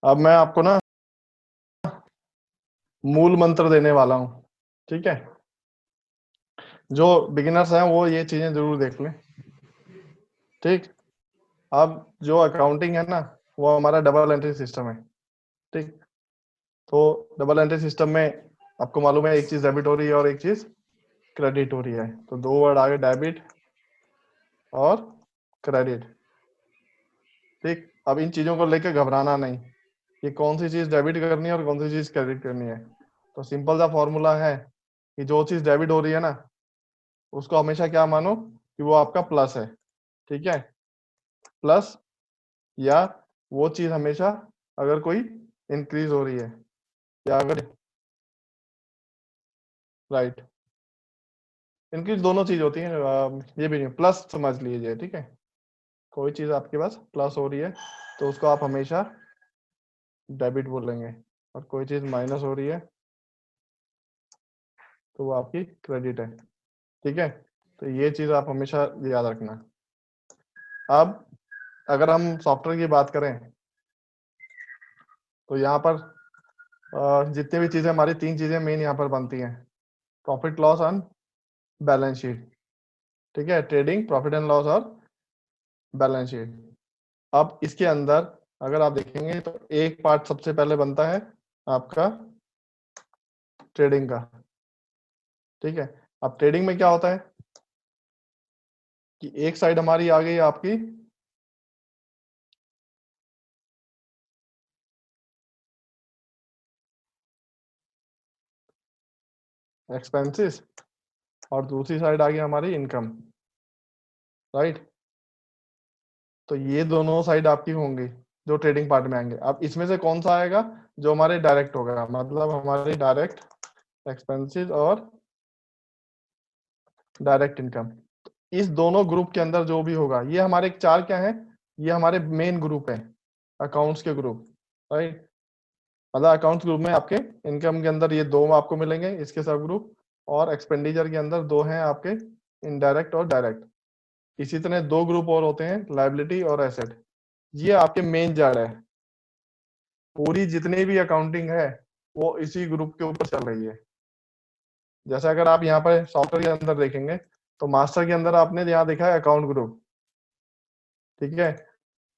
अब मैं आपको ना मूल मंत्र देने वाला हूँ, ठीक है। जो बिगिनर्स हैं वो ये चीजें जरूर देख लें, ठीक। अब जो अकाउंटिंग है ना, वो हमारा डबल एंट्री सिस्टम है, ठीक। तो डबल एंट्री सिस्टम में आपको मालूम है एक चीज डेबिट हो रही है और एक चीज क्रेडिट हो रही है। तो दो वर्ड आगे, डेबिट और क्रेडिट, ठीक। अब इन चीजों को लेकर घबराना नहीं, कि कौन सी चीज डेबिट करनी है और कौन सी चीज क्रेडिट करनी है। तो सिंपल सा फॉर्मूला है कि जो चीज डेबिट हो रही है ना, उसको हमेशा क्या मानो कि वो आपका प्लस है, ठीक है। प्लस, या वो चीज हमेशा अगर कोई इंक्रीज हो रही है, या अगर, राइट, इंक्रीज दोनों चीज होती है। ये भी नहीं, प्लस समझ लीजिए, ठीक है। कोई चीज आपके पास प्लस हो रही है तो उसको आप हमेशा डेबिट बोलेंगे, और कोई चीज माइनस हो रही है तो वो आपकी क्रेडिट है, ठीक है। तो ये चीज आप हमेशा याद रखना। अब अगर हम सॉफ्टवेयर की बात करें तो यहाँ पर जितनी भी चीजें हमारी, तीन चीजें मेन यहाँ पर बनती हैं। Profit loss on balance sheet, ठीक है। ट्रेडिंग, प्रॉफिट एंड लॉस और बैलेंस शीट। अब इसके अंदर अगर आप देखेंगे तो एक पार्ट सबसे पहले बनता है आपका ट्रेडिंग का, ठीक है। अब ट्रेडिंग में क्या होता है कि एक साइड हमारी आ गई आपकी एक्सपेंसेस, और दूसरी साइड आ गई हमारी इनकम, राइट। तो ये दोनों साइड आपकी होंगी जो ट्रेडिंग पार्ट में आएंगे। अब इसमें से कौन सा आएगा जो हमारे डायरेक्ट होगा, मतलब हमारी डायरेक्ट एक्सपेंसेस और डायरेक्ट इनकम। इस दोनों ग्रुप के अंदर जो भी होगा, ये हमारे चार क्या है, ये हमारे मेन ग्रुप है, अकाउंट्स के ग्रुप, राइट। मतलब अकाउंट्स ग्रुप में आपके इनकम के अंदर ये दो आपको मिलेंगे, इसके सब ग्रुप। और एक्सपेंडिचर के अंदर दो हैं आपके, इनडायरेक्ट और डायरेक्ट। इसी तरह दो ग्रुप और होते हैं, लायबिलिटी और एसेट। ये आपके मेन जड़ है, पूरी जितनी भी अकाउंटिंग है वो इसी ग्रुप के ऊपर चल रही है। जैसे अगर आप यहाँ पर सॉफ्टवेयर के अंदर देखेंगे तो मास्टर के अंदर आपने यहाँ देखा है अकाउंट ग्रुप, ठीक है।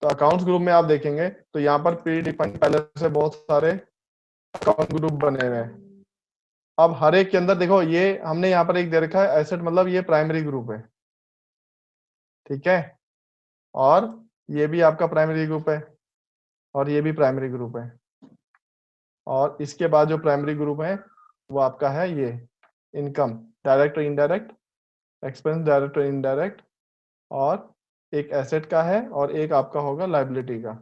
तो अकाउंट्स ग्रुप में आप देखेंगे तो यहाँ पर प्री डिफाइंड पहले से बहुत सारे अकाउंट ग्रुप बने हुए हैं। अब हर एक के अंदर देखो, ये हमने यहाँ पर एक दे रखा है एसेट, मतलब ये प्राइमरी ग्रुप है, ठीक है। और ये भी आपका प्राइमरी ग्रुप है, और ये भी प्राइमरी ग्रुप है। और इसके बाद जो प्राइमरी ग्रुप है वो आपका है ये इनकम, डायरेक्ट और इनडायरेक्ट, एक्सपेंस डायरेक्ट और इनडायरेक्ट, और एक एसेट का है और एक आपका होगा लायबिलिटी का,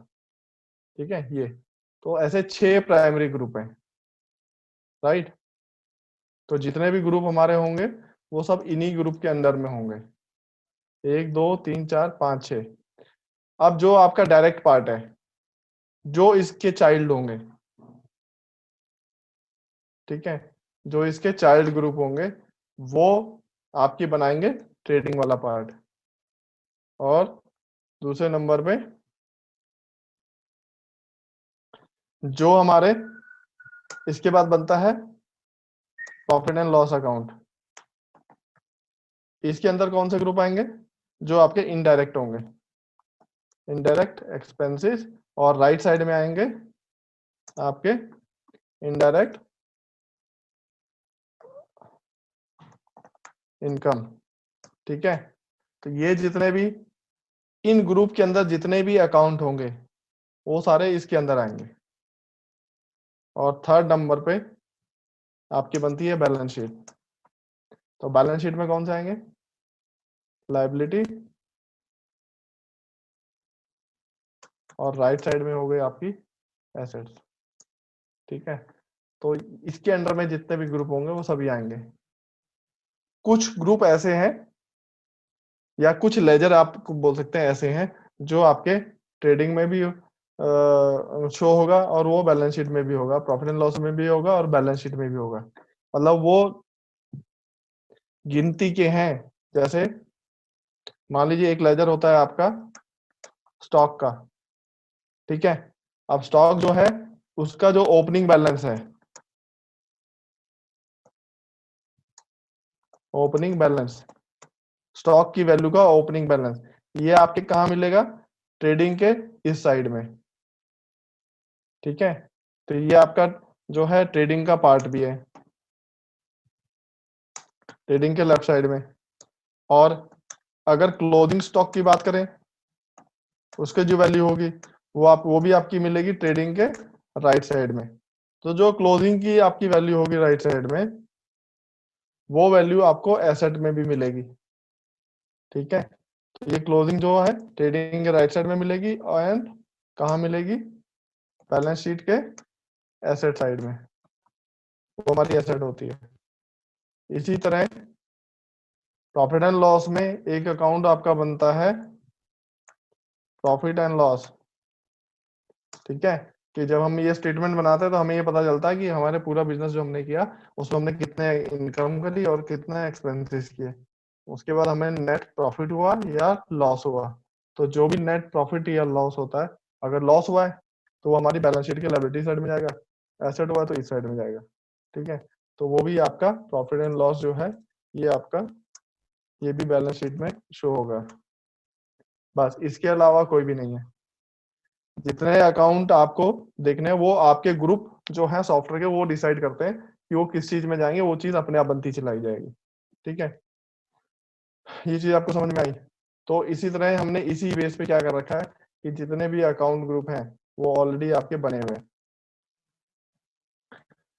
ठीक है। ये तो ऐसे 6 प्राइमरी ग्रुप हैं, राइट। तो जितने भी ग्रुप हमारे होंगे वो सब इन्हीं ग्रुप के अंदर में होंगे, 1 2 3 4 5 6। अब जो आपका डायरेक्ट पार्ट है, जो इसके चाइल्ड होंगे, ठीक है, जो इसके चाइल्ड ग्रुप होंगे वो आपकी बनाएंगे ट्रेडिंग वाला पार्ट। और दूसरे नंबर पे जो हमारे इसके बाद बनता है प्रॉफिट एंड लॉस अकाउंट। इसके अंदर कौन से ग्रुप आएंगे, जो आपके इनडायरेक्ट होंगे, इनडायरेक्ट एक्सपेंसेस। और राइट साइड में आएंगे आपके इनडायरेक्ट इनकम, ठीक है। तो ये जितने भी इन ग्रुप के अंदर जितने भी अकाउंट होंगे वो सारे इसके अंदर आएंगे। और थर्ड नंबर पे आपकी बनती है बैलेंस शीट। तो बैलेंस शीट में कौन से आएंगे, लायबिलिटी, और राइट साइड में हो गई आपकी एसेट्स, ठीक है। तो इसके अंडर में जितने भी ग्रुप होंगे वो सभी आएंगे। कुछ ग्रुप ऐसे हैं, या कुछ लेजर आप बोल सकते हैं ऐसे हैं, जो आपके ट्रेडिंग में भी शो होगा और वो बैलेंस शीट में भी होगा, प्रॉफिट एंड लॉस में भी होगा और बैलेंस शीट में भी होगा। मतलब वो गिनती के हैं। जैसे मान लीजिए एक लेजर होता है आपका स्टॉक का, ठीक है। अब स्टॉक जो है उसका जो ओपनिंग बैलेंस है, ओपनिंग बैलेंस, स्टॉक की वैल्यू का ओपनिंग बैलेंस, ये आपके कहाँ मिलेगा? ट्रेडिंग के इस साइड में, ठीक है। तो ये आपका जो है ट्रेडिंग का पार्ट भी है, ट्रेडिंग के लेफ्ट साइड में। और अगर क्लोजिंग स्टॉक की बात करें, उसके जो वैल्यू होगी वो भी आपकी मिलेगी ट्रेडिंग के राइट साइड में। तो जो क्लोजिंग की आपकी वैल्यू होगी राइट साइड में, वो वैल्यू आपको एसेट में भी मिलेगी, ठीक है। तो ये क्लोजिंग जो है ट्रेडिंग के राइट साइड में मिलेगी, एंड कहाँ मिलेगी? बैलेंस शीट के एसेट साइड में, वो हमारी एसेट होती है। इसी तरह प्रॉफिट एंड लॉस में एक अकाउंट आपका बनता है प्रॉफिट एंड लॉस, ठीक है। कि जब हम ये स्टेटमेंट बनाते हैं तो हमें ये पता चलता है कि हमारे पूरा बिजनेस जो हमने किया उसमें हमने कितने इनकम करी और कितने एक्सपेंसेस किए। उसके बाद हमें नेट प्रॉफिट हुआ या लॉस हुआ। तो जो भी नेट प्रॉफिट या लॉस होता है, अगर लॉस हुआ है तो वो हमारी बैलेंस शीट के लायबिलिटी साइड में जाएगा, एसेट हुआ है तो इस साइड में जाएगा, ठीक है। तो वो भी आपका प्रॉफिट एंड लॉस जो है ये आपका, ये भी बैलेंस शीट में शो होगा। बस इसके अलावा कोई भी नहीं है। जितने अकाउंट आपको देखने हैं वो आपके ग्रुप जो है सॉफ्टवेयर के, वो डिसाइड करते हैं कि वो किस चीज में जाएंगे, वो चीज अपने आप बनती चलाई जाएगी, ठीक है। ये चीज आपको समझ में आई? तो इसी तरह हमने इसी बेस पे क्या कर रखा है कि जितने भी अकाउंट ग्रुप हैं वो ऑलरेडी आपके बने हुए हैं,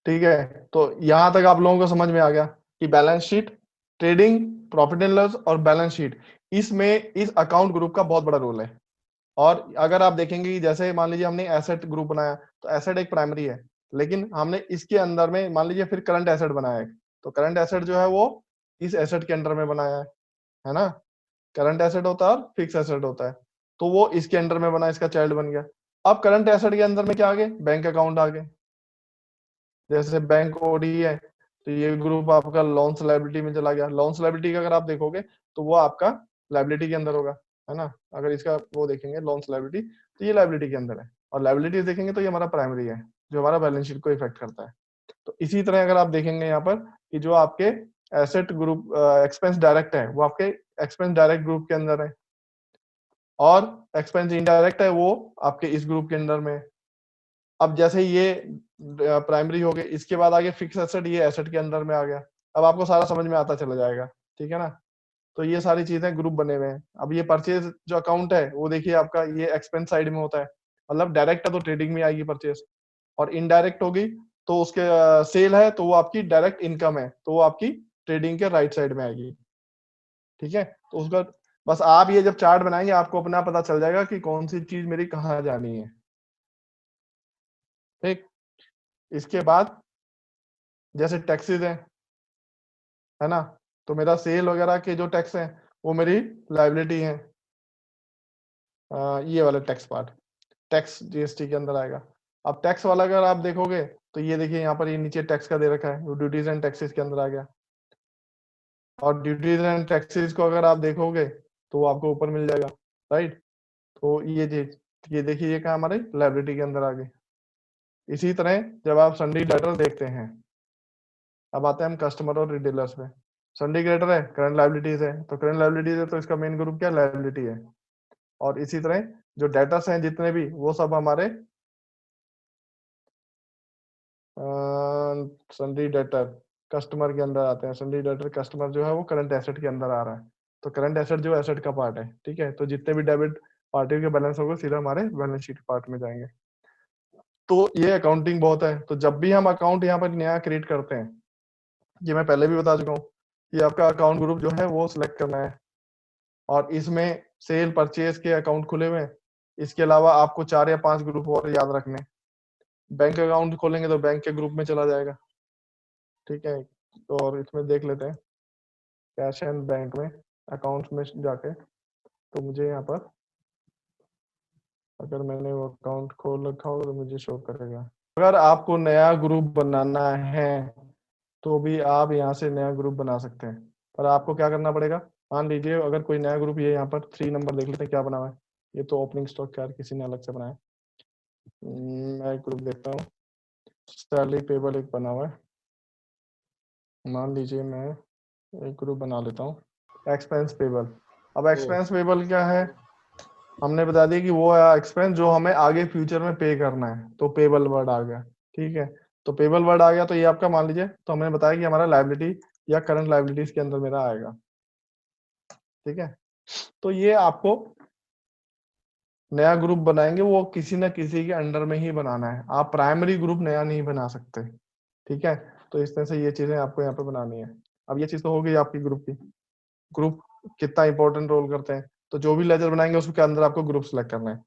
ठीक है। तो यहां तक आप लोगों को समझ में आ गया कि balance sheet, trading, profit and loss और बैलेंस शीट, इसमें इस अकाउंट ग्रुप का बहुत बड़ा रोल है। और अगर आप देखेंगे कि जैसे मान लीजिए हमने एसेट ग्रुप बनाया, तो एसेट एक प्राइमरी है, लेकिन हमने इसके अंदर में मान लीजिए फिर करंट एसेट बनाया है, तो करंट एसेट जो है वो इस एसेट के अंडर में बनाया है ना। करंट एसेट होता है और फिक्स एसेट होता है, तो वो इसके अंडर में बना, इसका चाइल्ड बन गया। अब करंट एसेट के अंदर में क्या आ गए? बैंक अकाउंट आ गए। जैसे बैंक ओडी है तो ये ग्रुप आपका लोन्स लायबिलिटी में चला गया। लोन्स लायबिलिटी का अगर आप देखोगे तो वो आपका लायबिलिटी के अंदर होगा, है ना। अगर इसका वो देखेंगे लोन्स लायबिलिटी, तो ये लायबिलिटी के अंदर है। और लायबिलिटीज देखेंगे तो ये हमारा प्राइमरी है जो हमारा बैलेंस शीट को इफेक्ट करता है। तो इसी तरह अगर आप देखेंगे यहाँ पर कि जो आपके एसेट ग्रुप एक्सपेंस डायरेक्ट है वो आपके एक्सपेंस डायरेक्ट ग्रुप के अंदर है, और एक्सपेंस इनडायरेक्ट है वो आपके इस ग्रुप के अंदर में है। अब जैसे ये प्राइमरी हो गए, इसके बाद आगे फिक्स एसेट, ये एसेट के अंदर में आ गया। अब आपको सारा समझ में आता चला जाएगा, ठीक है ना। तो ये सारी चीजें ग्रुप बने हुए हैं। अब ये परचेज जो अकाउंट है वो देखिए आपका ये एक्सपेंस साइड में होता है, मतलब डायरेक्ट है तो ट्रेडिंग में आएगी परचेज, और इनडायरेक्ट होगी तो उसके सेल है तो वो आपकी डायरेक्ट इनकम है, तो वो आपकी ट्रेडिंग के राइट साइड में आएगी, ठीक है। तो उसका बस आप ये जब चार्ट बनाएंगे आपको अपना पता चल जाएगा कि कौन सी चीज मेरी कहाँ जानी है, ठीक। इसके बाद जैसे टैक्सेस है ना, तो मेरा सेल वगैरह के जो टैक्स है वो मेरी लाइबिलिटी है। ये वाला टैक्स पार्ट, टैक्स जीएसटी के अंदर आएगा। अब टैक्स वाला अगर आप देखोगे तो ये देखिए यहाँ पर ये नीचे टैक्स का दे रखा है, वो ड्यूटीज एंड टैक्सेस के अंदर आ गया। और ड्यूटीज एंड टैक्सेस को अगर आप देखोगे तो वो आपको ऊपर मिल जाएगा, राइट। तो ये चीज, ये देखिए ये कहाँ हमारे लाइबिलिटी के अंदर आ गई। इसी तरह जब आप सन्डी डेटर देखते हैं, अब आते हैं हम कस्टमर और रिटेलर्स पे। सन्डी क्रेडिटर है, करंट लाइबिलिटीज है, तो करंट लाइबिलिटीज है तो इसका मेन ग्रुप क्या लाइबिलिटी है। और इसी तरह जो डेटर्स हैं जितने भी वो सब हमारे सन्डी डेटर कस्टमर के अंदर आते हैं। सन्डी डेटर कस्टमर जो है वो करंट एसेट के अंदर आ रहा है, तो करंट एसेट जो एसेट का पार्ट है, ठीक है। तो जितने भी डेबिट पार्टी के बैलेंस होंगे सीधा हमारे बैलेंस शीट पार्ट में जाएंगे। तो ये अकाउंटिंग बहुत है। तो जब भी हम अकाउंट यहाँ पर नया क्रिएट करते हैं, ये मैं पहले भी बता चुका हूँ कि आपका अकाउंट ग्रुप जो है वो सिलेक्ट करना है, और इसमें सेल परचेज के अकाउंट खुले हुए हैं। इसके अलावा आपको 4 या 5 ग्रुप और याद रखने। बैंक अकाउंट खोलेंगे तो बैंक के ग्रुप में चला जाएगा, ठीक है। तो और इसमें देख लेते हैं कैश एंड बैंक में अकाउंट्स में जाके, तो मुझे यहाँ पर अगर मैंने वो अकाउंट खोल रखा होगा तो मुझे शो करेगा। अगर आपको नया ग्रुप बनाना है तो भी आप यहाँ से नया ग्रुप बना सकते हैं, पर आपको क्या करना पड़ेगा। मान लीजिए अगर कोई नया ग्रुप, ये यहाँ पर 3 नंबर देख लेते हैं क्या बना हुआ है। ये तो ओपनिंग स्टॉक यार किसी ने अलग से बनाया। मैं एक ग्रुप देखता हूँ, सैलरी पेबल एक बना हुआ है, मान लीजिए मैं एक ग्रुप बना लेता हूँ एक्सपेंस पेबल। अब एक्सपेंस पेबल क्या है, हमने बता दिया कि वो है एक्सपेंस जो हमें आगे फ्यूचर में पे करना है, तो पेबल वर्ड आ गया। ठीक है, तो पेबल वर्ड आ गया तो ये आपका मान लीजिए, तो हमने बताया कि हमारा लायबिलिटी या करंट लायबिलिटीज के अंदर मेरा आएगा। ठीक है, तो ये आपको नया ग्रुप बनाएंगे वो किसी ना किसी के अंडर में ही बनाना है, आप प्राइमरी ग्रुप नया नहीं बना सकते। ठीक है, तो इस तरह से ये चीजें आपको यहाँ पे बनानी है। अब ये चीज तो हो गई आपकी ग्रुप की, ग्रुप कितना इंपॉर्टेंट रोल करते हैं, तो जो भी लेजर बनाएंगे उसके अंदर आपको ग्रुप सेलेक्ट करना है।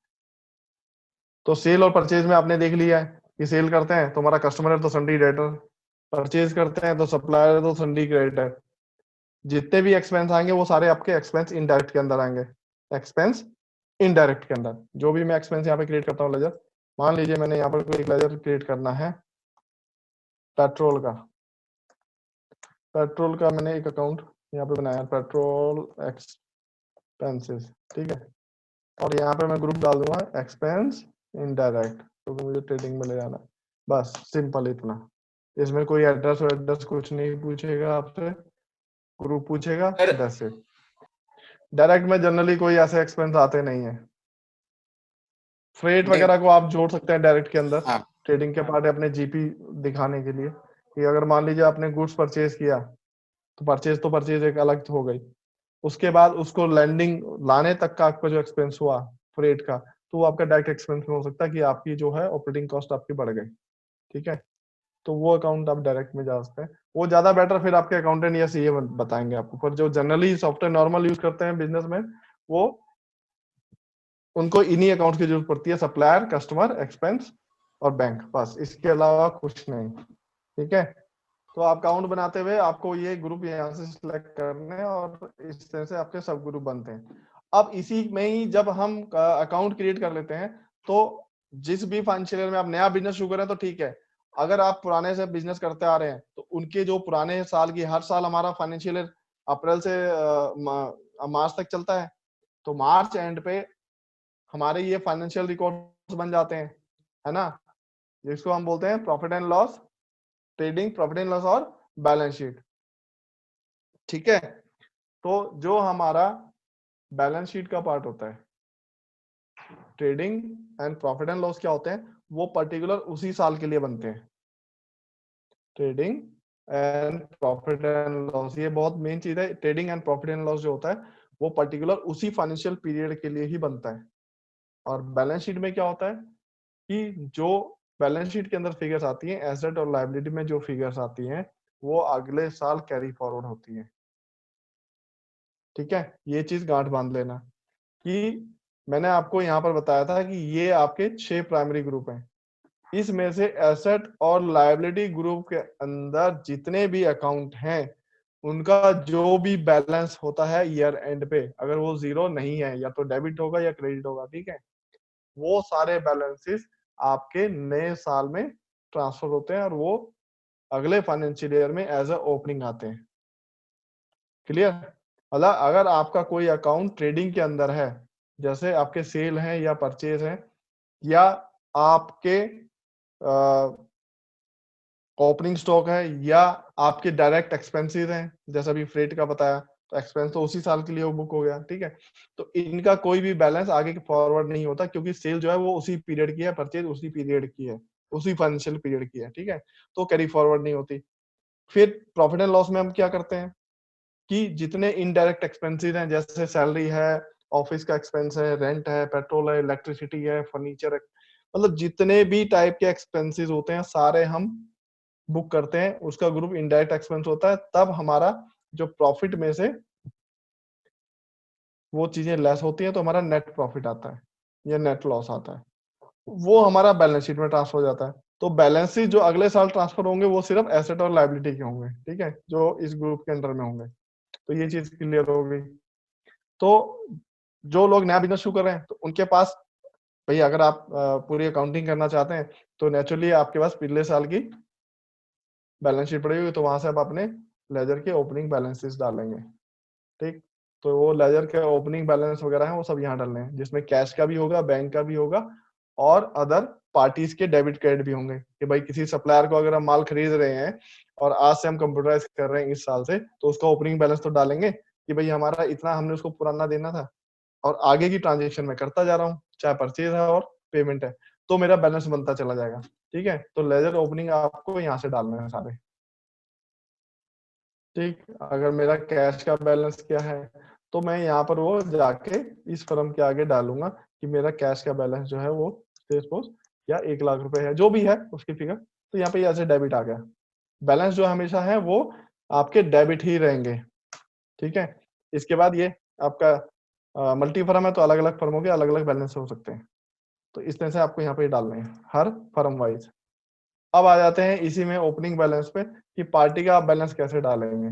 तो सेल और परचेज में आपने देख लिया है कि सेल करते हैं तो हमारा कस्टमर है तो सन्डी डेटर, परचेज करते हैं तो सप्लायर है तो सन्डी क्रेडिटर। जितने भी एक्सपेंस आएंगे वो सारे आपके एक्सपेंस इनडायरेक्ट के अंदर आएंगे। एक्सपेंस इनडायरेक्ट के अंदर जो भी मैं एक्सपेंस यहाँ पे क्रिएट करता हूँ लेजर, मान लीजिए मैंने यहाँ पर कोई एक लेजर क्रिएट करना है पेट्रोल का, पेट्रोल का मैंने एक अकाउंट यहाँ पे बनाया पेट्रोल एक्सपेंसेस। ठीक है, और यहाँ पे मैं ग्रुप डाल दूंगा एक्सपेंस इनडायरेक्ट, तो मुझे ट्रेडिंग में ले जाना है। बस सिंपल इतना, इसमें कोई एड्रेस एड्रेस कुछ नहीं पूछेगा आपसे, ग्रुप पूछेगा, दैट्स इट। डायरेक्ट में जनरली कोई ऐसे एक्सपेंस आते नहीं है। फ्रेट वगैरह को आप जोड़ सकते हैं डायरेक्ट के अंदर, ट्रेडिंग के पार्ट है अपने जीपी दिखाने के लिए कि अगर मान लीजिए आपने गुड्स परचेज किया तो परचेज एक अलग हो गई, उसके बाद उसको लैंडिंग लाने तक का आपका जो एक्सपेंस हुआ फ्रेट का, तो वो आपका डायरेक्ट एक्सपेंस में हो सकता है कि आपकी जो है ऑपरेटिंग कॉस्ट आपकी बढ़ गई। ठीक है, तो वो अकाउंट आप डायरेक्ट में जा सकते हैं, वो ज्यादा बेटर फिर आपके अकाउंटेंट या सीए बताएंगे आपको, पर जो जनरली सॉफ्टवेयर नॉर्मल यूज करते हैं बिजनेस में, वो उनको इन्हीं अकाउंट की जरूरत पड़ती है, सप्लायर, कस्टमर, एक्सपेंस और बैंक, बस इसके अलावा कुछ नहीं। ठीक है, तो आप अकाउंट बनाते हुए आपको ये ग्रुप यहाँ से सिलेक्ट करने हैं और इस तरह से आपके सब ग्रुप बनते हैं। अब इसी में ही जब हम अकाउंट क्रिएट कर लेते हैं, तो जिस भी फाइनेंशियल ईयर में आप नया बिजनेस शुरू करें तो ठीक है, अगर आप पुराने से बिजनेस करते आ रहे हैं तो उनके जो पुराने साल की, हर साल हमारा फाइनेंशियल ईयर अप्रैल से मार्च तक चलता है, तो मार्च एंड पे हमारे ये फाइनेंशियल रिकॉर्ड बन जाते हैं, है ना, जिसको हम बोलते हैं profit and loss, trading profit and loss और बैलेंस शीट। ठीक है, तो जो हमारा बैलेंस शीट का पार्ट होता है, trading and profit and loss क्या होते हैं, वो पर्टिकुलर उसी साल के लिए बनते हैं। Trading and profit and loss, ये बहुत मेन चीज है। Trading and profit and loss जो होता है वो पर्टिकुलर उसी फाइनेंशियल पीरियड के लिए ही बनता है। और बैलेंस शीट में क्या होता है कि जो बैलेंस शीट के अंदर फिगर्स आती हैं, एसेट और लायबिलिटी में जो फिगर्स आती हैं वो अगले साल कैरी फॉरवर्ड होती हैं। ठीक है, ये चीज गांठ बांध लेना कि मैंने आपको यहाँ पर बताया था कि ये आपके 6 प्राइमरी ग्रुप हैं, इसमें से एसेट और लायबिलिटी ग्रुप के अंदर जितने भी अकाउंट हैं उनका जो भी बैलेंस होता है ईयर एंड पे, अगर वो जीरो नहीं है या तो डेबिट होगा या क्रेडिट होगा। ठीक है, वो सारे बैलेंसेस आपके नए साल में ट्रांसफर होते हैं और वो अगले फाइनेंशियल ईयर में एज अ ओपनिंग आते हैं। क्लियर, मतलब अगर आपका कोई अकाउंट ट्रेडिंग के अंदर है, जैसे आपके सेल हैं या परचेज हैं या आपके ओपनिंग स्टॉक है या आपके डायरेक्ट एक्सपेंसेस हैं, जैसा भी फ्रेट का बताया, तो एक्सपेंस तो उसी साल के लिए बुक हो गया। ठीक है, तो इनका कोई भी बैलेंस आगे फॉरवर्ड नहीं होता क्योंकि सेल जो है वो उसी पीरियड की है, परचेज उसी पीरियड की है, उसी फाइनेंशियल पीरियड की है। ठीक है, तो कैरी फॉरवर्ड नहीं होती। फिर प्रॉफिट एंड लॉस में हम क्या करते हैं कि जितने इनडायरेक्ट एक्सपेंसेस हैं, जैसे सैलरी है, ऑफिस का एक्सपेंस है, रेंट है, पेट्रोल है, इलेक्ट्रिसिटी है, फर्नीचर है, मतलब जितने भी टाइप के एक्सपेंसेस होते हैं सारे हम बुक करते हैं, उसका ग्रुप इनडायरेक्ट एक्सपेंस होता है। तब हमारा जो प्रॉफिट में से वो चीजें लेस होती हैं तो हमारा नेट प्रॉफिट आता है या नेट लॉस आता है, वो हमारा बैलेंस शीट में ट्रांसफर हो जाता है। तो बैलेंस शीट जो अगले साल ट्रांसफर होंगे वो सिर्फ एसेट और लायबिलिटी के होंगे। ठीक है, जो इस ग्रुप के अंडर में होंगे। तो ये चीज क्लियर हो गई। तो जो लोग नया बिजनेस शुरू कर रहे हैं तो उनके पास भाई अगर आप पूरी अकाउंटिंग करना चाहते हैं तो नेचुरली आपके पास पिछले साल की बैलेंस शीट पड़ी हुई, तो वहां से आप अपने लेजर के ओपनिंग बैलेंसेस डालेंगे। ठीक, तो वो लेजर के ओपनिंग बैलेंस वगैरह है वो सब यहाँ डालने हैं, जिसमें कैश का भी होगा, बैंक का भी होगा और अदर पार्टीज के डेबिट क्रेडिट भी होंगे कि भाई किसी सप्लायर को अगर हम माल खरीद रहे हैं और आज से हम कंप्यूटराइज कर रहे हैं इस साल से, तो उसका ओपनिंग बैलेंस तो डालेंगे कि भाई हमारा इतना हमने उसको पुराना देना था और आगे की ट्रांजेक्शन में करता जा रहा हूँ, चाहे परचेज है और पेमेंट है, तो मेरा बैलेंस बनता चला जाएगा। ठीक है, तो लेजर ओपनिंग आपको यहाँ से डालना है सारे। ठीक, अगर मेरा कैश का बैलेंस क्या है तो मैं यहाँ पर वो जाके इस फर्म के आगे डालूंगा कि मेरा कैश का बैलेंस जो है वो सपोज या 1 लाख रुपए है, जो भी है उसकी फिगर, तो यहाँ पे ऐसे डेबिट आ गया। बैलेंस जो हमेशा है वो आपके डेबिट ही रहेंगे। ठीक है, इसके बाद ये आपका मल्टी फर्म है तो अलग अलग फर्मों के अलग अलग बैलेंस हो सकते हैं, तो इस तरह से आपको यहाँ पे डालने हैं हर फर्म वाइज। अब आ जाते हैं इसी में ओपनिंग बैलेंस पे कि पार्टी का आप बैलेंस कैसे डालेंगे।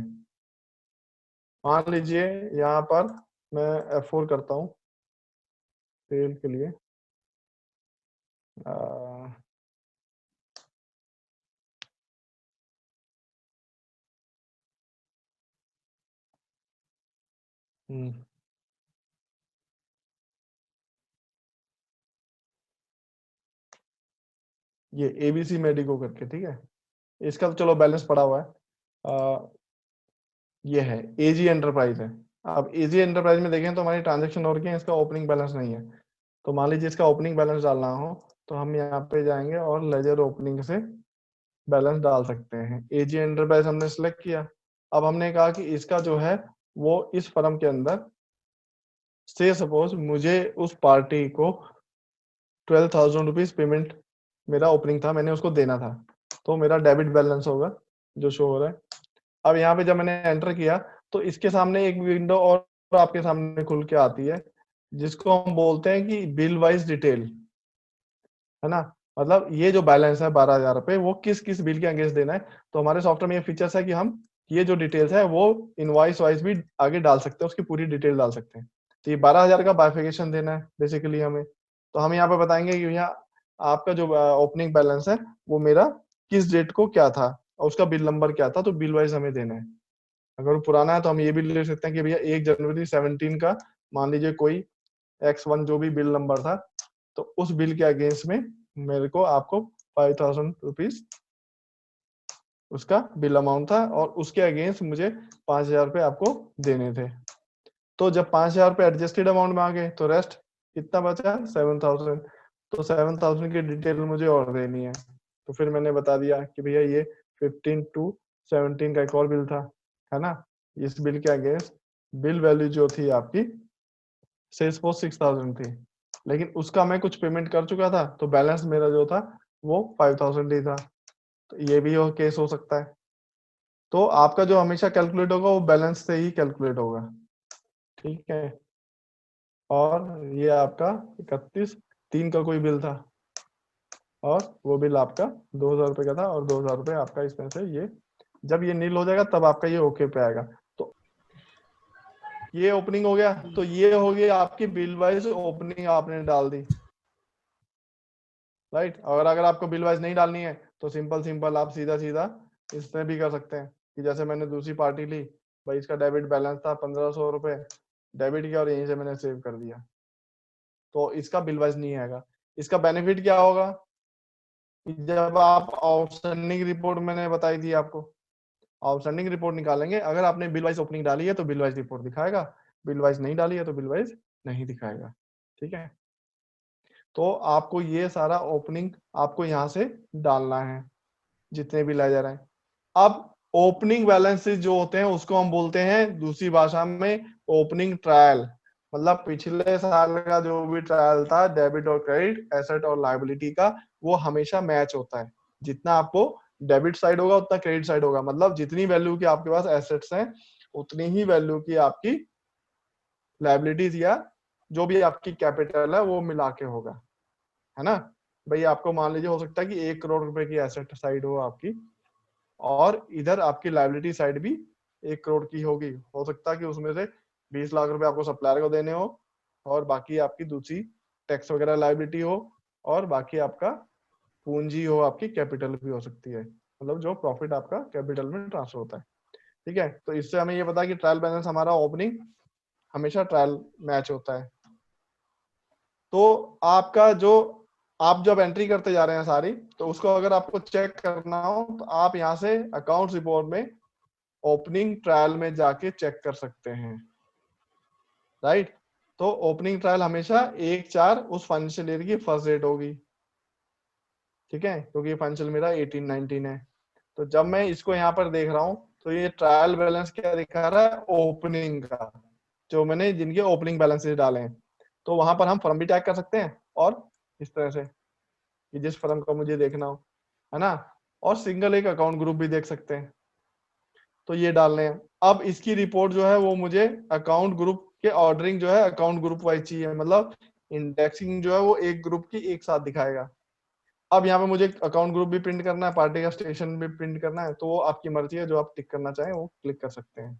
मान लीजिए यहाँ पर मैं F4 करता हूँ सेल के लिए, ये ABC मेडिको करके, ठीक है, इसका तो चलो बैलेंस पड़ा हुआ है। ये है AG एंटरप्राइज है। अब AG एंटरप्राइज में देखें तो हमारी ट्रांजेक्शन और की है, इसका ओपनिंग बैलेंस नहीं है, तो मान लीजिए इसका ओपनिंग बैलेंस डालना हो तो हम यहाँ पे जाएंगे और लेजर ओपनिंग से बैलेंस डाल सकते हैं। AG एंटरप्राइज हमने सिलेक्ट किया। अब हमने कहा कि इसका जो है वो इस फर्म के अंदर से सपोज मुझे उस पार्टी को 12,000 रुपीज पेमेंट मेरा ओपनिंग था, मैंने उसको देना था, तो मेरा डेबिट बैलेंस होगा जो शो हो रहा है। अब यहाँ पे जब मैंने एंटर किया तो इसके सामने एक विंडो और आपके सामने खुल के आती है जिसको हम बोलते हैं कि बिल वाइज डिटेल, है ना। मतलब ये जो बैलेंस है 12,000 रुपए वो किस किस बिल के अगेंस्ट देना है, तो हमारे सॉफ्टवेयर में ये फीचर्स है कि हम ये जो डिटेल्स है वो इनवॉइस वाइज भी आगे डाल सकते हैं, उसकी पूरी डिटेल डाल सकते हैं। तो ये 12,000 का बाइफिकेशन देना है बेसिकली हमें, तो हम यहाँ पे बताएंगे कि भैया आपका जो ओपनिंग बैलेंस है वो मेरा किस डेट को क्या था और उसका बिल नंबर क्या था, तो बिल वाइज हमें देना है। अगर वो पुराना है तो हम ये भी ले सकते हैं कि भैया 1 जनवरी 17 का मान लीजिए कोई X1 जो भी बिल नंबर था, तो उस बिल के अगेंस्ट में मेरे को आपको 5,000 रुपीज उसका बिल अमाउंट था और उसके अगेंस्ट मुझे 5,000 रुपए आपको देने थे। तो जब 5,000 रुपए एडजस्टेड अमाउंट में आ गए तो रेस्ट कितना बचा 7,000, तो 7,000 की डिटेल मुझे और देनी है। तो फिर मैंने बता दिया कि भैया ये 15/2/17 का एक और बिल था, है ना। इस बिल के अगेंस्ट बिल वैल्यू जो थी आपकी सेल्स फॉर 6,000 थी, लेकिन उसका मैं कुछ पेमेंट कर चुका था तो बैलेंस मेरा जो था वो 5,000 ही था, तो ये भी केस हो सकता है। तो आपका जो हमेशा कैलकुलेट होगा वो बैलेंस से ही कैलकुलेट होगा। ठीक है, और ये आपका 31/3 का कोई बिल था और वो बिल आपका 2,000 रुपए का था और 2,000 रुपए आपका इसमें से ये जब ये नील हो जाएगा तब आपका ये ओके पे आएगा। तो ये ओपनिंग हो गया, तो ये हो गई आपकी बिल वाइज ओपनिंग आपने डाल दी, राइट। और अगर आपको बिल वाइज नहीं डालनी है तो सिंपल सिंपल आप सीधा सीधा इसमें भी कर सकते हैं कि जैसे मैंने दूसरी पार्टी ली, भाई इसका डेबिट बैलेंस था 1,500 रुपए, डेबिट किया और यहीं से मैंने सेव कर दिया, तो इसका बिल वाइज नहीं आएगा। इसका बेनिफिट क्या होगा, जब आप आउटस्टैंडिंग रिपोर्ट मैंने बताई थी आपको, आउटस्टैंडिंग रिपोर्ट निकालेंगे, अगर आपने बिल वाइज ओपनिंग डाली है तो बिल वाइज रिपोर्ट दिखाएगा, बिल वाइज नहीं डाली है तो बिल वाइज नहीं दिखाएगा। ठीक है, तो आपको ये सारा ओपनिंग आपको यहाँ से डालना है जितने भी लेजर हैं। अब ओपनिंग बैलेंसेस जो होते हैं उसको हम बोलते हैं दूसरी भाषा में ओपनिंग ट्रायल, मतलब पिछले साल का जो भी ट्रायल था डेबिट और क्रेडिट, एसेट और लायबिलिटी का, वो हमेशा मैच होता है। जितना आपको डेबिट साइड होगा उतना क्रेडिट साइड होगा, मतलब जितनी वैल्यू की आपके पास एसेट्स हैं उतनी ही वैल्यू की आपकी लायबिलिटीज या जो भी आपकी कैपिटल है वो मिला के होगा, है ना। भाई आपको मान लीजिए हो सकता है कि 1 करोड़ रुपए की एसेट साइड हो आपकी और इधर आपकी लायबिलिटी साइड भी 1 करोड़ की होगी, हो सकता है कि उसमें से 20 लाख रुपए आपको सप्लायर को देने हो और बाकी आपकी दूसरी टैक्स वगैरह लायबिलिटी हो और बाकी आपका पूंजी हो, आपकी कैपिटल भी हो सकती है, मतलब जो प्रॉफिट आपका कैपिटल में ट्रांसफर होता है। ठीक है, तो इससे हमें ये पता है कि ट्रायल बैलेंस हमारा ओपनिंग हमेशा ट्रायल मैच होता है। तो आपका जो आप जब एंट्री करते जा रहे हैं सारी, तो उसको अगर आपको चेक करना हो तो आप यहाँ से अकाउंट रिपोर्ट में ओपनिंग ट्रायल में जाके चेक कर सकते हैं, राइट। तो ओपनिंग ट्रायल हमेशा 1/4 उस फाइनेंशियल ईयर की फर्स्ट डेट होगी, ठीक है, क्योंकि फाइनेंशियल मेरा 18-19 है। तो जब मैं इसको यहाँ पर देख रहा हूँ तो ये ट्रायल बैलेंस क्या दिखा रहा है, ओपनिंग का, जो मैंने जिनके ओपनिंग बैलेंसेस डाले हैं। तो वहां पर हम फर्म भी टैग कर सकते हैं, और इस तरह से कि जिस फर्म का मुझे देखना हो, है ना, और सिंगल एक अकाउंट ग्रुप भी देख सकते हैं। तो ये डालने हैं। अब इसकी रिपोर्ट जो है वो मुझे अकाउंट ग्रुप के ऑर्डरिंग जो है अकाउंट ग्रुप वाइज चाहिए, मतलब इंडेक्सिंग जो है वो एक ग्रुप की एक साथ दिखाएगा। अब यहाँ पे मुझे अकाउंट ग्रुप भी प्रिंट करना है, पार्टी का स्टेशन भी प्रिंट करना है, तो वो आपकी मर्जी है, जो आप टिक करना चाहें वो क्लिक कर सकते हैं।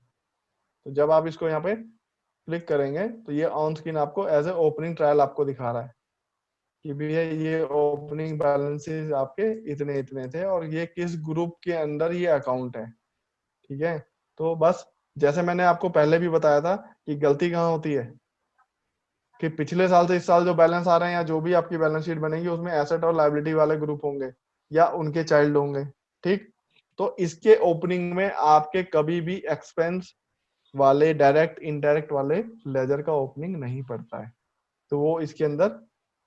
तो जब आप इसको यहाँ पे क्लिक करेंगे तो ये ऑन स्क्रीन आपको एज ए ओपनिंग ट्रायल आपको दिखा रहा है कि भैया ये ओपनिंग बैलेंसेस आपके इतने इतने थे और ये किस ग्रुप के अंदर ये अकाउंट है, ठीक है। तो बस जैसे मैंने आपको पहले भी बताया था कि गलती कहाँ होती है कि पिछले साल से इस साल जो बैलेंस आ रहे हैं या जो भी आपकी बैलेंस शीट बनेगी उसमें एसेट और लायबिलिटी वाले ग्रुप होंगे या उनके चाइल्ड होंगे, ठीक। तो इसके ओपनिंग में आपके कभी भी एक्सपेंस वाले डायरेक्ट इनडायरेक्ट वाले लेजर का ओपनिंग नहीं पड़ता है, तो वो इसके अंदर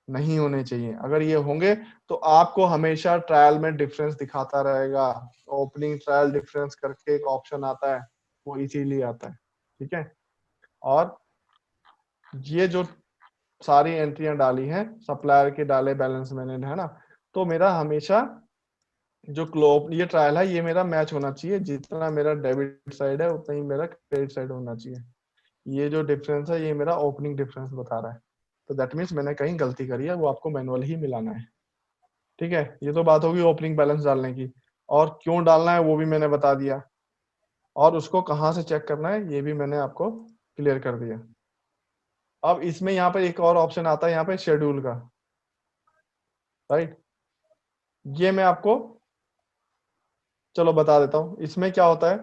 नहीं होने चाहिए। अगर ये होंगे तो आपको हमेशा ट्रायल में डिफरेंस दिखाता रहेगा। ओपनिंग ट्रायल डिफरेंस करके एक ऑप्शन आता है, वो इसीलिए आता है, ठीक है। और ये जो सारी एंट्रियां डाली हैं, सप्लायर के डाले बैलेंस मैंने, है ना, तो मेरा हमेशा जो ये ट्रायल है ये मेरा मैच होना चाहिए, जितना मेरा डेबिट साइड है उतना ही मेरा क्रेडिट साइड होना चाहिए। ये जो डिफरेंस है ये मेरा ओपनिंग डिफरेंस बता रहा है, तो दैट मीन्स मैंने कहीं गलती करी है, वो आपको मैनुअल ही मिलाना है, ठीक है। ये तो बात होगी ओपनिंग बैलेंस डालने की, और क्यों डालना है वो भी मैंने बता दिया, और उसको कहाँ से चेक करना है ये भी मैंने आपको क्लियर कर दिया। अब इसमें यहाँ पे एक और ऑप्शन आता है यहाँ पे शेड्यूल का, राइट। ये मैं आपको चलो बता देता हूँ। इसमें क्या होता है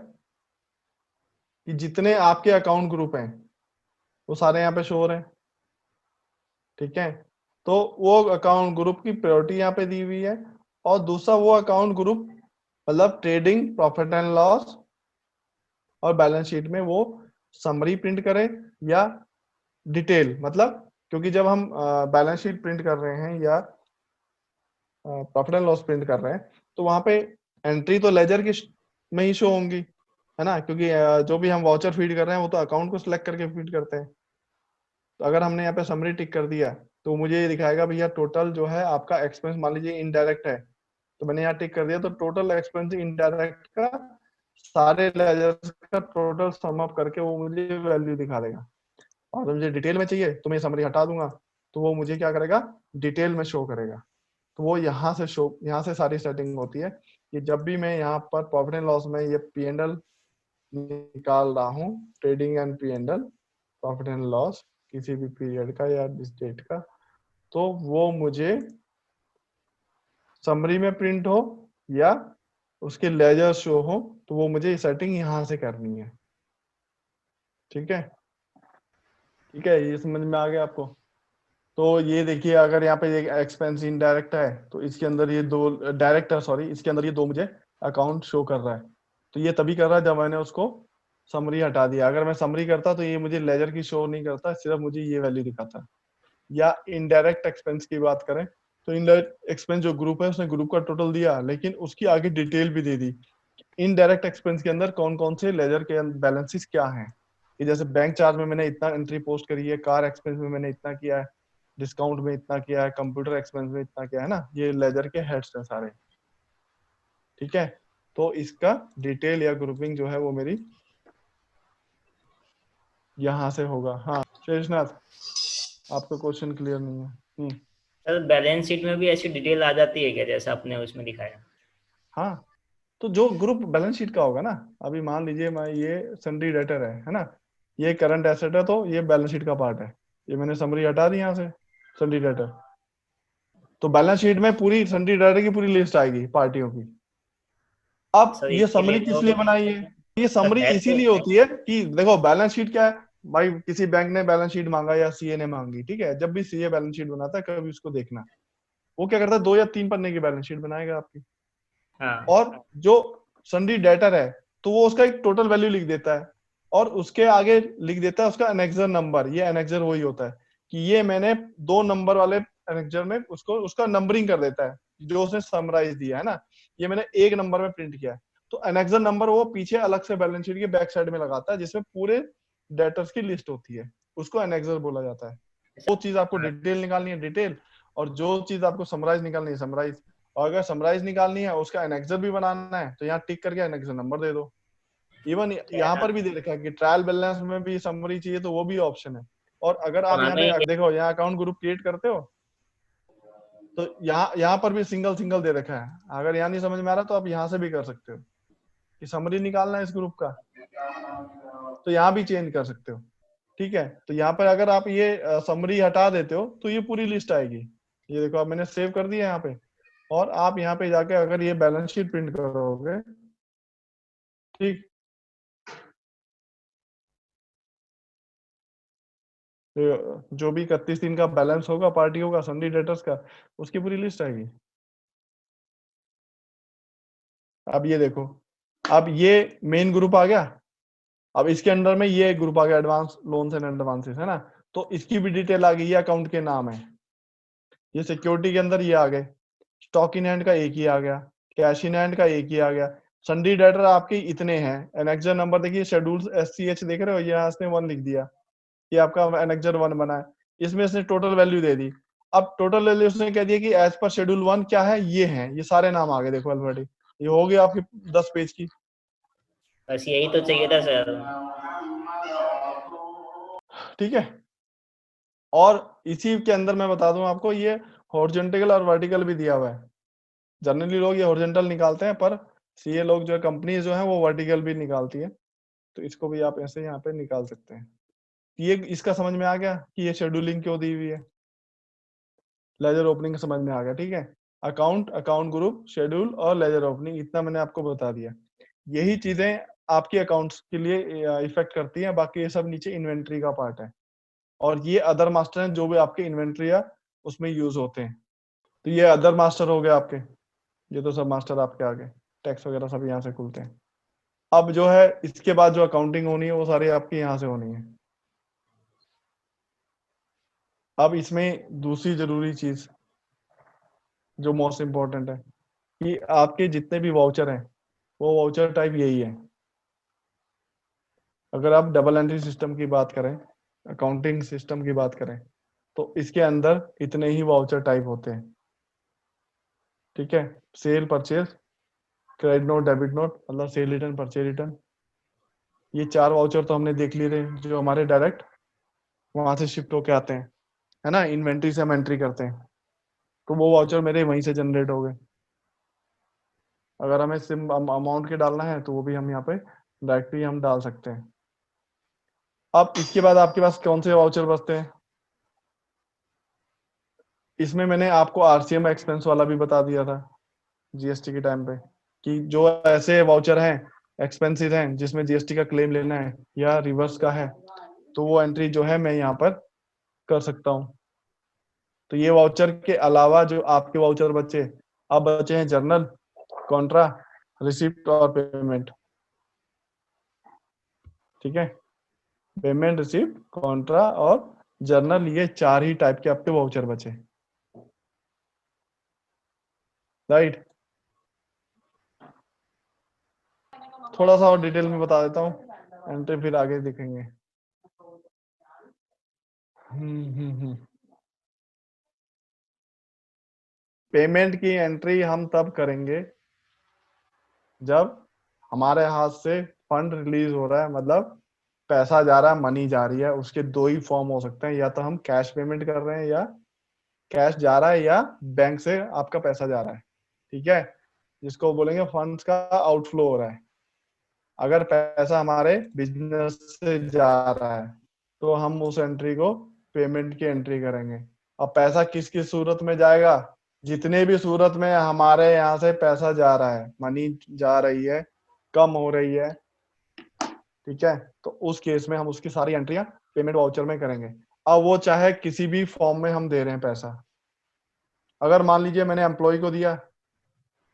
कि जितने आपके अकाउंट ग्रुप हैं वो सारे यहाँ पे शो हो रहे हैं, ठीक है। तो वो अकाउंट ग्रुप की प्रायोरिटी यहाँ पे दी हुई है, और दूसरा वो अकाउंट ग्रुप मतलब ट्रेडिंग, प्रॉफिट एंड लॉस और बैलेंस शीट में वो समरी प्रिंट करें या डिटेल, मतलब क्योंकि जब हम बैलेंस शीट प्रिंट कर रहे हैं या प्रॉफिट एंड लॉस प्रिंट कर रहे हैं तो वहां पे एंट्री तो लेजर की में ही शो होंगी, है ना, क्योंकि जो भी हम वाउचर फीड कर रहे हैं वो तो अकाउंट को सिलेक्ट करके फीड करते हैं। तो अगर हमने यहाँ पे समरी टिक कर दिया तो मुझे ये दिखाएगा भैया टोटल जो है आपका एक्सपेंस, मान लीजिए इनडायरेक्ट है, तो मैंने यहाँ टिक कर दिया, तो टोटल एक्सपेंस इनडायरेक्ट का सारे लेजर्स का टोटल सम अप करके वो मुझे वैल्यू दिखा देगा। और मुझे डिटेल में चाहिए तो मैं समरी हटा दूंगा, तो वो मुझे क्या करेगा, डिटेल में शो करेगा। तो वो यहाँ से सारी सेटिंग होती है कि जब भी मैं यहाँ पर प्रॉफिट एंड लॉस में ये P&L निकाल रहा हूँ, trading and P&L, profit and loss किसी भी पीरियड का या डेट का, तो वो मुझे समरी में प्रिंट हो या उसके लेजर शो हो, तो वो मुझे सेटिंग यहाँ से करनी है, ठीक है। ठीक है, ये समझ में आ गया आपको। तो ये देखिए, अगर यहाँ पे एक्सपेंस इनडायरेक्ट है तो इसके अंदर ये दो डायरेक्ट है, सॉरी, इसके अंदर ये दो मुझे अकाउंट शो कर रहा है। तो ये तभी कर रहा है जब मैंने उसको समरी हटा दिया। अगर मैं समरी करता तो ये मुझे लेजर की शो नहीं करता, सिर्फ मुझे ये वैल्यू दिखाता। या इनडायरेक्ट एक्सपेंस की बात करें तो इनडायरेक्ट एक्सपेंस जो ग्रुप है उसने ग्रुप का टोटल दिया, लेकिन उसकी आगे डिटेल भी दे दी इनडायरेक्ट एक्सपेंस के अंदर कौन कौन से लेजर के बैलेंसेस क्या हैं। कि जैसे बैंक चार्ज में मैंने इतना एंट्री पोस्ट करी है, कार एक्सपेंस में मैंने इतना किया है, डिस्काउंट में इतना किया है, कंप्यूटर एक्सपेंस में इतना किया है ना, ये लेजर के हेड्स हैं सारे, ठीक है। तो इसका डिटेल या ग्रुपिंग जो है वो मेरी यहाँ से होगा। हाँ शेषनाथ, आपका क्वेश्चन क्लियर नहीं है। सर बैलेंस शीट में भी ऐसी डिटेल आ जाती है क्या, जैसा आपने उसमें दिखाया? हाँ, तो जो ग्रुप बैलेंस शीट का होगा ना, अभी मान लीजिए मैं ये सन्ड्री डेटर है ना, ये करंट एसेट है, तो ये बैलेंस शीट का पार्ट है, ये मैंने समरी हटा दी यहाँ से सन्ड्री डेटर। तो बैलेंस शीट में पूरी सन्ड्री डेटर की पूरी लिस्ट आएगी पार्टियों की। अब सर ये इसके समरी लिए किस तो लिए बनाई है, ये सर समरी हेड तो इसीलिए होती है कि देखो बैलेंस शीट क्या है भाई, किसी बैंक ने बैलेंस शीट मांगा या सीए ने मांगी, ठीक है, जब भी सीए बैलेंस शीट बनाता है कभी उसको देखना वो क्या करता है 2 या 3 पन्ने की बैलेंस शीट बनाएगा आपकी। हाँ और जो सन्डी डेटर है तो वो उसका एक टोटल वैल्यू लिख देता है और उसके आगे लिख देता है उसका एनेक्सर नंबर। ये एनेक्सर वही होता है कि ये मैंने 2 नंबर वाले एनेक्सर में उसको उसका नंबरिंग कर देता है जो उसने समराइज दिया है ना, ये मैंने 1 नंबर में प्रिंट किया है। तो एनेक्सर नंबर वो पीछे अलग से बैलेंस शीट के बैक साइड में लगाता है जिसमें पूरे डेटर्स की लिस्ट होती है, उसको एनेक्सर बोला जाता है। वो चीज आपको डिटेल निकालनी है डिटेल, और जो चीज आपको समराइज निकालनी है समराइज। और अगर समराइज निकालनी है उसका एनेक्सर भी बनाना है तो यहाँ टिक करके एनेक्सर नंबर दे दो। इवन यहाँ पर भी दे रखा है कि ट्रायल बैलेंस में भी समरी चाहिए तो वो भी ऑप्शन है। और अगर तो आप यहाँ हमें पे देखो यहाँ अकाउंट ग्रुप क्रिएट करते हो तो यहाँ पर भी सिंगल सिंगल दे रखा है। अगर यहाँ नहीं समझ में आ रहा तो आप यहाँ से भी कर सकते हो कि समरी निकालना है इस ग्रुप का तो यहाँ भी चेंज कर सकते हो। ठीक है, तो यहाँ पर अगर आप ये समरी हटा देते हो तो ये पूरी लिस्ट आएगी। ये देखो अब मैंने सेव कर दिया यहाँ पे, और आप यहाँ पे जाके अगर ये बैलेंस शीट प्रिंट करोगे, ठीक, तो जो भी 31 दिन का बैलेंस होगा पार्टियों का सन्डी डेटर्स का उसकी पूरी लिस्ट आएगी। अब ये देखो, अब ये मेन ग्रुप आ गया। अब इसके अंडर में ये ग्रुप आ गया एडवांस लोन्स एंड एडवांसेस, है ना। तो इसकी भी डिटेल आ गई, ये अकाउंट के नाम है। ये सिक्योरिटी के अंदर ये आ गए, स्टॉक इन हैंड का एक ही आ गया, कैश इन हैंड का एक ही आ गया। सन्डी डेटर आपके इतने हैं। एनेक्सर नंबर देखिए, शेड्यूल SCH देख रहे हो, यहाँ इसने 1 लिख दिया, ये आपका एनेक्सर 1 बना है। इसमें इसने टोटल वैल्यू दे दी। अब टोटल वैल्यू उसने कह दिया कि एज पर शेड्यूल 1 क्या है, ये है, ये सारे नाम आ गए देखो ऑलरेडी। ये हो गया आपकी 10 पेज की। बस यही तो चाहिए था सर। ठीक है, और इसी के अंदर मैं बता दूं आपको, ये हॉरिजॉन्टल और वर्टिकल भी दिया हुआ है। जनरली लोग ये हॉरिजॉन्टल निकालते हैं, पर सीए लोग जो कंपनी जो है वो वर्टिकल भी निकालती है, तो इसको भी आप ऐसे यहाँ पे निकाल सकते हैं। ये इसका समझ में आ गया कि ये शेड्यूलिंग क्यों दी हुई है। लेजर ओपनिंग समझ में आ गया, ठीक है। अकाउंट, अकाउंट ग्रुप, शेड्यूल और लेजर ओपनिंग, इतना मैंने आपको बता दिया। यही चीजें आपके अकाउंट्स के लिए इफेक्ट करती हैं, बाकी ये सब नीचे इन्वेंट्री का पार्ट है। और ये अदर मास्टर हैं जो भी आपके इन्वेंट्री या उसमें यूज होते हैं। तो ये अदर मास्टर हो गए आपके, ये तो सब मास्टर आपके आ गए, टैक्स वगैरह सब यहाँ से खुलते हैं। अब जो है इसके बाद जो अकाउंटिंग होनी है वो सारी आपकी यहाँ से होनी है। अब इसमें दूसरी जरूरी चीज जो मोस्ट इम्पोर्टेंट है कि आपके जितने भी वाउचर हैं वो वाउचर टाइप यही है। अगर आप डबल एंट्री सिस्टम की बात करें, अकाउंटिंग सिस्टम की बात करें, तो इसके अंदर इतने ही वाउचर टाइप होते हैं। ठीक है, sale, purchase, credit note, debit note, मतलब सेल रिटर्न, परचेज रिटर्न, ये 4 वाउचर तो हमने देख लिए थे जो हमारे डायरेक्ट वहां से शिफ्ट होके आते हैं, है ना। इन्वेंट्री से हम एंट्री करते हैं तो वो वाउचर मेरे वहीं से जनरेट हो गए। अगर हमें सिम अमाउंट के डालना है तो वो भी हम यहाँ पे डायरेक्टली हम डाल सकते हैं। अब इसके बाद आपके पास कौन से वाउचर बचते हैं, इसमें मैंने आपको RCM एक्सपेंस वाला भी बता दिया था जीएसटी के टाइम पे, कि जो ऐसे वाउचर हैं एक्सपेंसिव हैं जिसमें जीएसटी का क्लेम लेना है या रिवर्स का है, तो वो एंट्री जो है मैं यहाँ पर कर सकता हूँ। तो ये वाउचर के अलावा जो आपके वाउचर बचे, अब बचे हैं जर्नल, कॉन्ट्रा, रिसिप्ट और पेमेंट। ठीक है, पेमेंट, रिसिप्ट, कॉन्ट्रा और जर्नल, ये 4 ही टाइप के आपके वाउचर बचे, राइट। थोड़ा सा और डिटेल में बता देता हूँ, एंट्री फिर आगे दिखेंगे। पेमेंट की एंट्री हम तब करेंगे जब हमारे हाथ से फंड रिलीज हो रहा है, मतलब पैसा जा रहा है, मनी जा रही है। उसके 2 ही फॉर्म हो सकते हैं, या तो हम कैश पेमेंट कर रहे हैं, या कैश जा रहा है, या बैंक से आपका पैसा जा रहा है। ठीक है, जिसको बोलेंगे फंड्स का आउटफ्लो हो रहा है। अगर पैसा हमारे बिजनेस से जा रहा है तो हम उस एंट्री को पेमेंट की एंट्री करेंगे। अब पैसा किस किस सूरत में जाएगा, जितने भी सूरत में हमारे यहाँ से पैसा जा रहा है, मनी जा रही है, कम हो रही है, ठीक है, तो उस केस में हम उसकी सारी एंट्रियां पेमेंट वाउचर में करेंगे। अब वो चाहे किसी भी फॉर्म में हम दे रहे हैं पैसा, अगर मान लीजिए मैंने एम्प्लॉय को दिया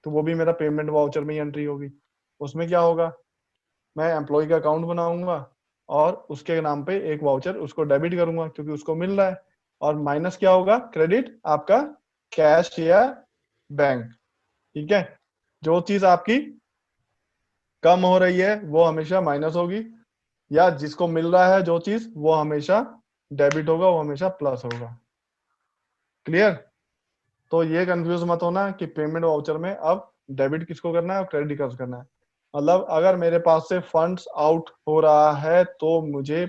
तो वो भी मेरा पेमेंट वाउचर में ही एंट्री होगी। उसमें क्या होगा, मैं एम्प्लॉय का अकाउंट बनाऊंगा और उसके नाम पे एक वाउचर उसको डेबिट करूंगा क्योंकि उसको मिल रहा है, और माइनस क्या होगा, क्रेडिट आपका कैश या बैंक। ठीक है, जो चीज आपकी कम हो रही है वो हमेशा माइनस होगी, या जिसको मिल रहा है जो चीज वो हमेशा डेबिट होगा, वो हमेशा प्लस होगा। क्लियर? तो ये कंफ्यूज मत होना कि पेमेंट वाउचर में अब डेबिट किसको करना है और क्रेडिट किसको करना है। मतलब अगर मेरे पास से फंड्स आउट हो रहा है तो मुझे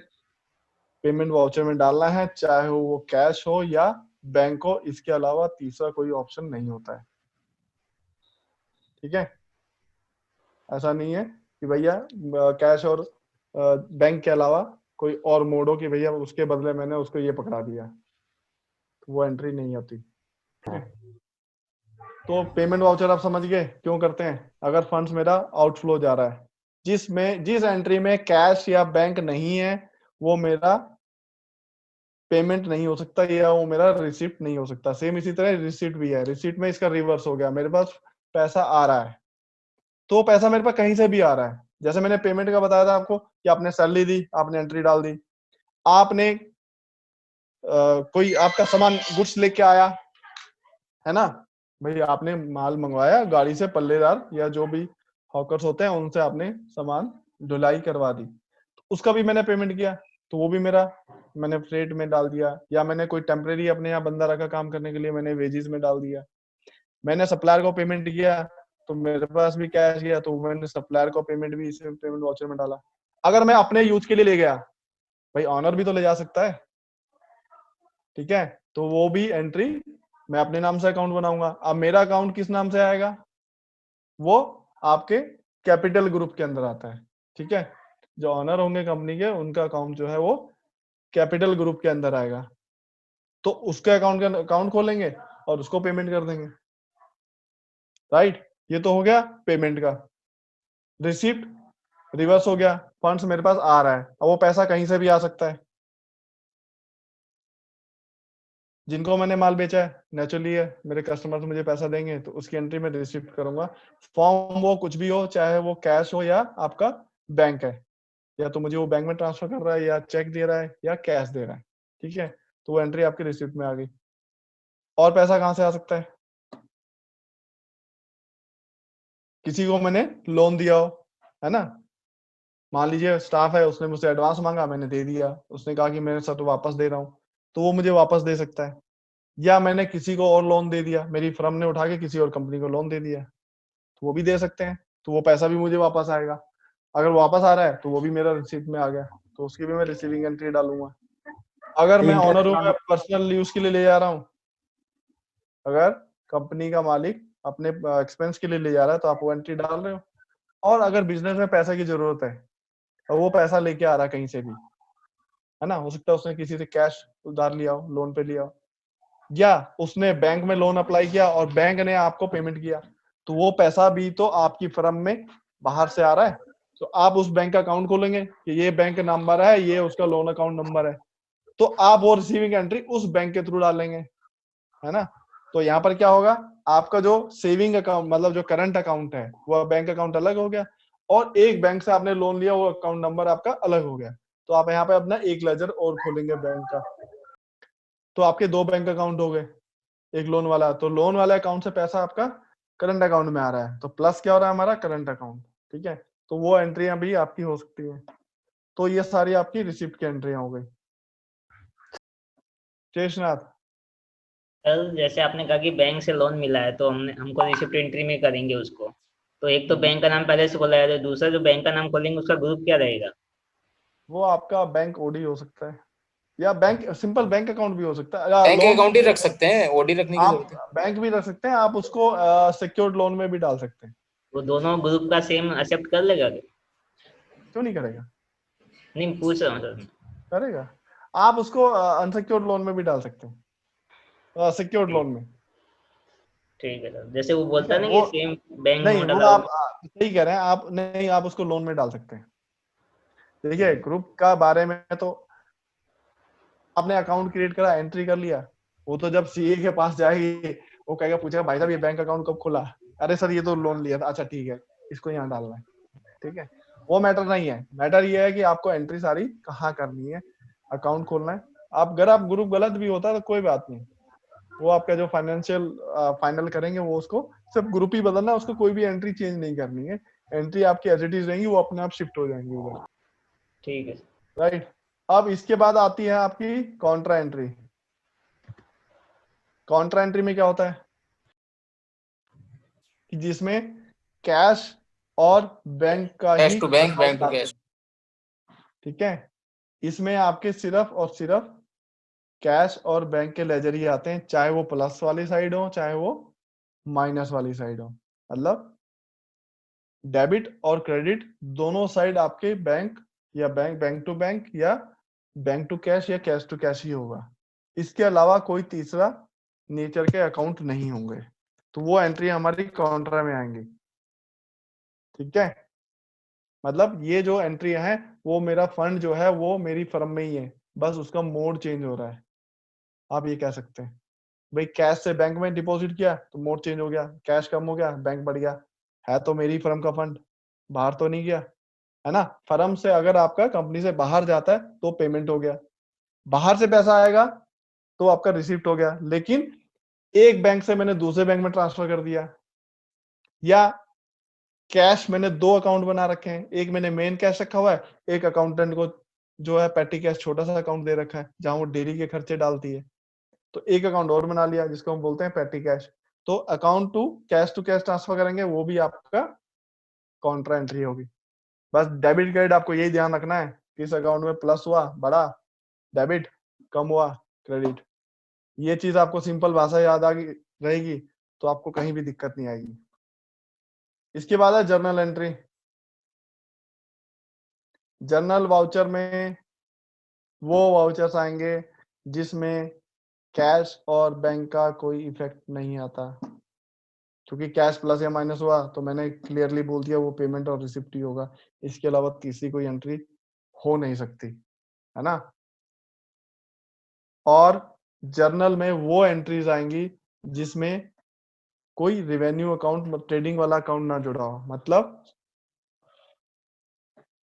पेमेंट वाउचर में डालना है, चाहे वो कैश हो या बैंक हो, इसके अलावा तीसरा कोई ऑप्शन नहीं होता है। ठीक है, ऐसा नहीं है कि भैया कैश और बैंक के अलावा कोई और मोड हो कि भैया उसके बदले मैंने उसको ये पकड़ा दिया, तो वो एंट्री नहीं होती। ठीक है, तो पेमेंट वाउचर आप समझ गए क्यों करते हैं। अगर फंड्स मेरा आउटफ्लो जा रहा है, जिस एंट्री में कैश या बैंक नहीं है वो मेरा पेमेंट नहीं हो सकता या वो मेरा रिसिप्ट नहीं हो सकता। सेम इसी तरह रिसिप्ट भी है, रिसिप्ट में इसका रिवर्स हो गया, मेरे पास पैसा आ रहा है तो पैसा मेरे पास कहीं से भी आ रहा है। जैसे मैंने पेमेंट का बताया था आपको कि आपने सैलरी दी, आपने एंट्री डाल दी, आपने कोई आपका सामान गुड्स लेके आया है ना, भाई आपने माल मंगवाया गाड़ी से, पल्लेदार या जो भी हॉकर्स होते हैं उनसे आपने सामान ढुलाई करवा दी, तो उसका भी मैंने पेमेंट किया, तो वो भी मेरा मैंने फ्रेट में डाल दिया। या मैंने कोई टेम्परेरी अपने यहाँ बंदा रखा काम करने के लिए, मैंने वेजेस में डाल दिया। मैंने सप्लायर को पेमेंट किया तो मेरे पास भी कैश गया, तो मैंने सप्लायर को पेमेंट भी इसे पेमेंट वाउचर में डाला। अगर मैं अपने यूज के लिए ले गया, भाई ऑनर भी तो ले जा सकता है, ठीक है, तो वो भी एंट्री मैं अपने नाम से अकाउंट बनाऊंगा। अब मेरा अकाउंट किस नाम से आएगा, वो आपके कैपिटल ग्रुप के अंदर आता है। ठीक है, जो ऑनर होंगे कंपनी के उनका अकाउंट जो है वो कैपिटल ग्रुप के अंदर आएगा, तो उसके अकाउंट खोलेंगे और उसको पेमेंट कर देंगे। राइट, ये तो हो गया पेमेंट का। रिसिप्ट रिवर्स हो गया, फंड्स मेरे पास आ रहा है, अब वो पैसा कहीं से भी आ सकता है। जिनको मैंने माल बेचा है नेचुरली है मेरे कस्टमर्स मुझे पैसा देंगे, तो उसकी एंट्री में रिसिप्ट करूंगा। फॉर्म वो कुछ भी हो, चाहे वो कैश हो या आपका बैंक है, या तो मुझे वो बैंक में ट्रांसफर कर रहा है या चेक दे रहा है या कैश दे रहा है। ठीक है, तो वो एंट्री आपकी रिसिप्ट में आ गई। और पैसा कहाँ से आ सकता है, किसी को मैंने लोन दिया हो, है ना, मान लीजिए स्टाफ है उसने मुझसे एडवांस मांगा, मैंने दे दिया, उसने कहा कि मेरे साथ तो वापस दे रहा हूँ, तो वो मुझे वापस दे सकता है। या मैंने किसी को और लोन दे दिया, मेरी फर्म ने उठा के किसी और कंपनी को लोन दे दिया, तो वो भी दे सकते हैं, तो वो पैसा भी मुझे वापस आएगा। अगर वापस आ रहा है तो वो भी मेरा रिसीप्ट में आ गया, तो उसकी भी मैं रिसीविंग एंट्री डालूंगा। अगर मैं ऑनर हूँ, मैं पर्सनल यूज के लिए ले जा रहा हूँ, अगर कंपनी का मालिक अपने एक्सपेंस के लिए ले जा रहा है तो आप वो एंट्री डाल रहे हो। और अगर बिजनेस में पैसे की जरूरत है और वो पैसा लेके आ रहा है कहीं से भी, है ना, हो सकता है उसने किसी से कैश उधार लिया हो, लोन पे लिया हो, या उसने बैंक में लोन अप्लाई किया और बैंक ने आपको पेमेंट किया, तो वो पैसा भी तो आपकी फर्म में बाहर से आ रहा है। तो आप उस बैंक का अकाउंट खोलेंगे कि ये बैंक नंबर है, ये उसका लोन अकाउंट नंबर है, तो आप वो रिसीविंग एंट्री उस बैंक के थ्रू डालेंगे, है ना। तो यहाँ पर क्या होगा, आपका जो सेविंग अकाउंट मतलब जो करंट अकाउंट है वो बैंक अकाउंट अलग हो गया, और एक बैंक से आपने लोन लिया वो अकाउंट नंबर आपका अलग हो गया, तो आप यहाँ पे अपना एक लेजर और खोलेंगे बैंक का, तो आपके दो बैंक अकाउंट हो गए। एक लोन वाला, तो लोन वाले अकाउंट से पैसा आपका करंट अकाउंट में आ रहा है, तो प्लस क्या हो रहा है हमारा करंट अकाउंट। ठीक है, तो वो एंट्रियां भी आपकी हो सकती है। तो ये सारी आपकी रिसिप्ट की एंट्रियां हो गई। शेषनाथ, सर जैसे आपने कहा कि बैंक से लोन मिला है तो हमको रिसिप्ट एंट्री में करेंगे उसको, तो एक तो बैंक का नाम पहले से खोला है, तो दूसरा जो बैंक का नाम खोलेंगे उसका ग्रुप क्या रहेगा? वो आपका बैंक ओडी हो सकता है, या बैंक सिंपल बैंक अकाउंट भी हो सकता है, बैंक लोन अकाउंट ही रख सकते हैं, ओडी रखने की आप जरूरत है। बैंक भी रख सकते हैं, आप उसको सिक्योर्ड लोन में भी डाल सकते हैं। वो दोनों ग्रुप का सेम एक्सेप्ट कर लेगा क्या? क्यों नहीं करेगा, नहीं पूछ रहा हूँ सर। करेगा। आप उसको अनसिक्योर्ड लोन में भी डाल सकते हैं, सिक्योर्ड लोन में। ठीक है सर, जैसे वो ठीक बोलता है, है ना वो कि सेम बैंक नहीं, नोट वो अलाउड। आप सही कह रहे हैं, आप नहीं, आप उसको लोन में डाल सकते हैं। देखिए ग्रुप का बारे में तो आपने अकाउंट क्रिएट करा, एंट्री कर लिया, वो तो जब सीए के पास जाएगी वो कहेगा, पूछेगा भाई साहब ये बैंक अकाउंट कब खुला? अरे सर ये तो लोन लिया था। अच्छा ठीक है, इसको यहाँ डालना है, ठीक है। वो मैटर नहीं है, मैटर ये है कि आपको एंट्री सारी कहाँ करनी है, अकाउंट खोलना है। अगर आप ग्रुप गलत भी होता है तो कोई बात नहीं, वो आपका जो फाइनेंशियल फाइनल करेंगे वो उसको सिर्फ ग्रुप ही बदलना है, उसको कोई भी एंट्री चेंज नहीं करनी है। एंट्री आपकी एज इट इज रहेंगी, वो अपने आप शिफ्ट हो जाएंगी उधर। ठीक है। राइट। अब इसके बाद आती है आपकी कॉन्ट्रा एंट्री। कॉन्ट्रा एंट्री में क्या होता है कि जिसमें कैश और बैंक का कैश ही to bank, bank account to आते कैश। हैं, ठीक है। इसमें आपके सिर्फ और सिर्फ कैश और बैंक के लेजर ही आते हैं, चाहे वो प्लस वाली साइड हो चाहे वो माइनस वाली साइड हो। मतलब डेबिट और क्रेडिट दोनों साइड आपके बैंक या बैंक टू बैंक या बैंक टू कैश या कैश टू कैश ही होगा। इसके अलावा कोई तीसरा नेचर के अकाउंट नहीं होंगे। तो वो एंट्री हमारी काउंटर में आएंगी, ठीक है। मतलब ये जो एंट्री है वो मेरा फंड जो है वो मेरी फर्म में ही है, बस उसका मोड चेंज हो रहा है। आप ये कह सकते हैं भाई कैश से बैंक में डिपॉजिट किया तो मोड चेंज हो गया, कैश कम हो गया, बैंक बढ़ गया, है तो मेरी फर्म का फंड, बाहर तो नहीं गया, है ना। फर्म से अगर आपका कंपनी से बाहर जाता है तो पेमेंट हो गया, बाहर से पैसा आएगा तो आपका रिसिप्ट हो गया। लेकिन एक बैंक से मैंने दूसरे बैंक में ट्रांसफर कर दिया, या कैश मैंने दो अकाउंट बना रखे हैं, एक मैंने मेन कैश रखा हुआ है, एक अकाउंटेंट को जो है पेटी कैश छोटा सा अकाउंट दे रखा है जहां वो डेली के खर्चे डालती है, तो एक अकाउंट और बना लिया जिसको हम बोलते हैं पेटी कैश। तो अकाउंट टू कैश ट्रांसफर करेंगे, वो भी आपका कॉन्ट्रा एंट्री होगी। बस डेबिट क्रेडिट आपको यही ध्यान रखना है, किस अकाउंट में प्लस हुआ बड़ा डेबिट, कम हुआ क्रेडिट। ये चीज आपको सिंपल भाषा याद आ गई रहेगी तो आपको कहीं भी दिक्कत नहीं आएगी। इसके बाद है जर्नल एंट्री। जर्नल वाउचर में वो वाउचर्स आएंगे जिसमें कैश और बैंक का कोई इफेक्ट नहीं आता, क्योंकि कैश प्लस या माइनस हुआ तो मैंने क्लियरली बोल दिया वो पेमेंट और रिसिप्ट ही होगा। इसके अलावा तीसरी कोई एंट्री हो नहीं सकती, है ना। और जर्नल में वो एंट्रीज आएंगी जिसमें कोई रेवेन्यू अकाउंट, ट्रेडिंग वाला अकाउंट ना जुड़ा हो। मतलब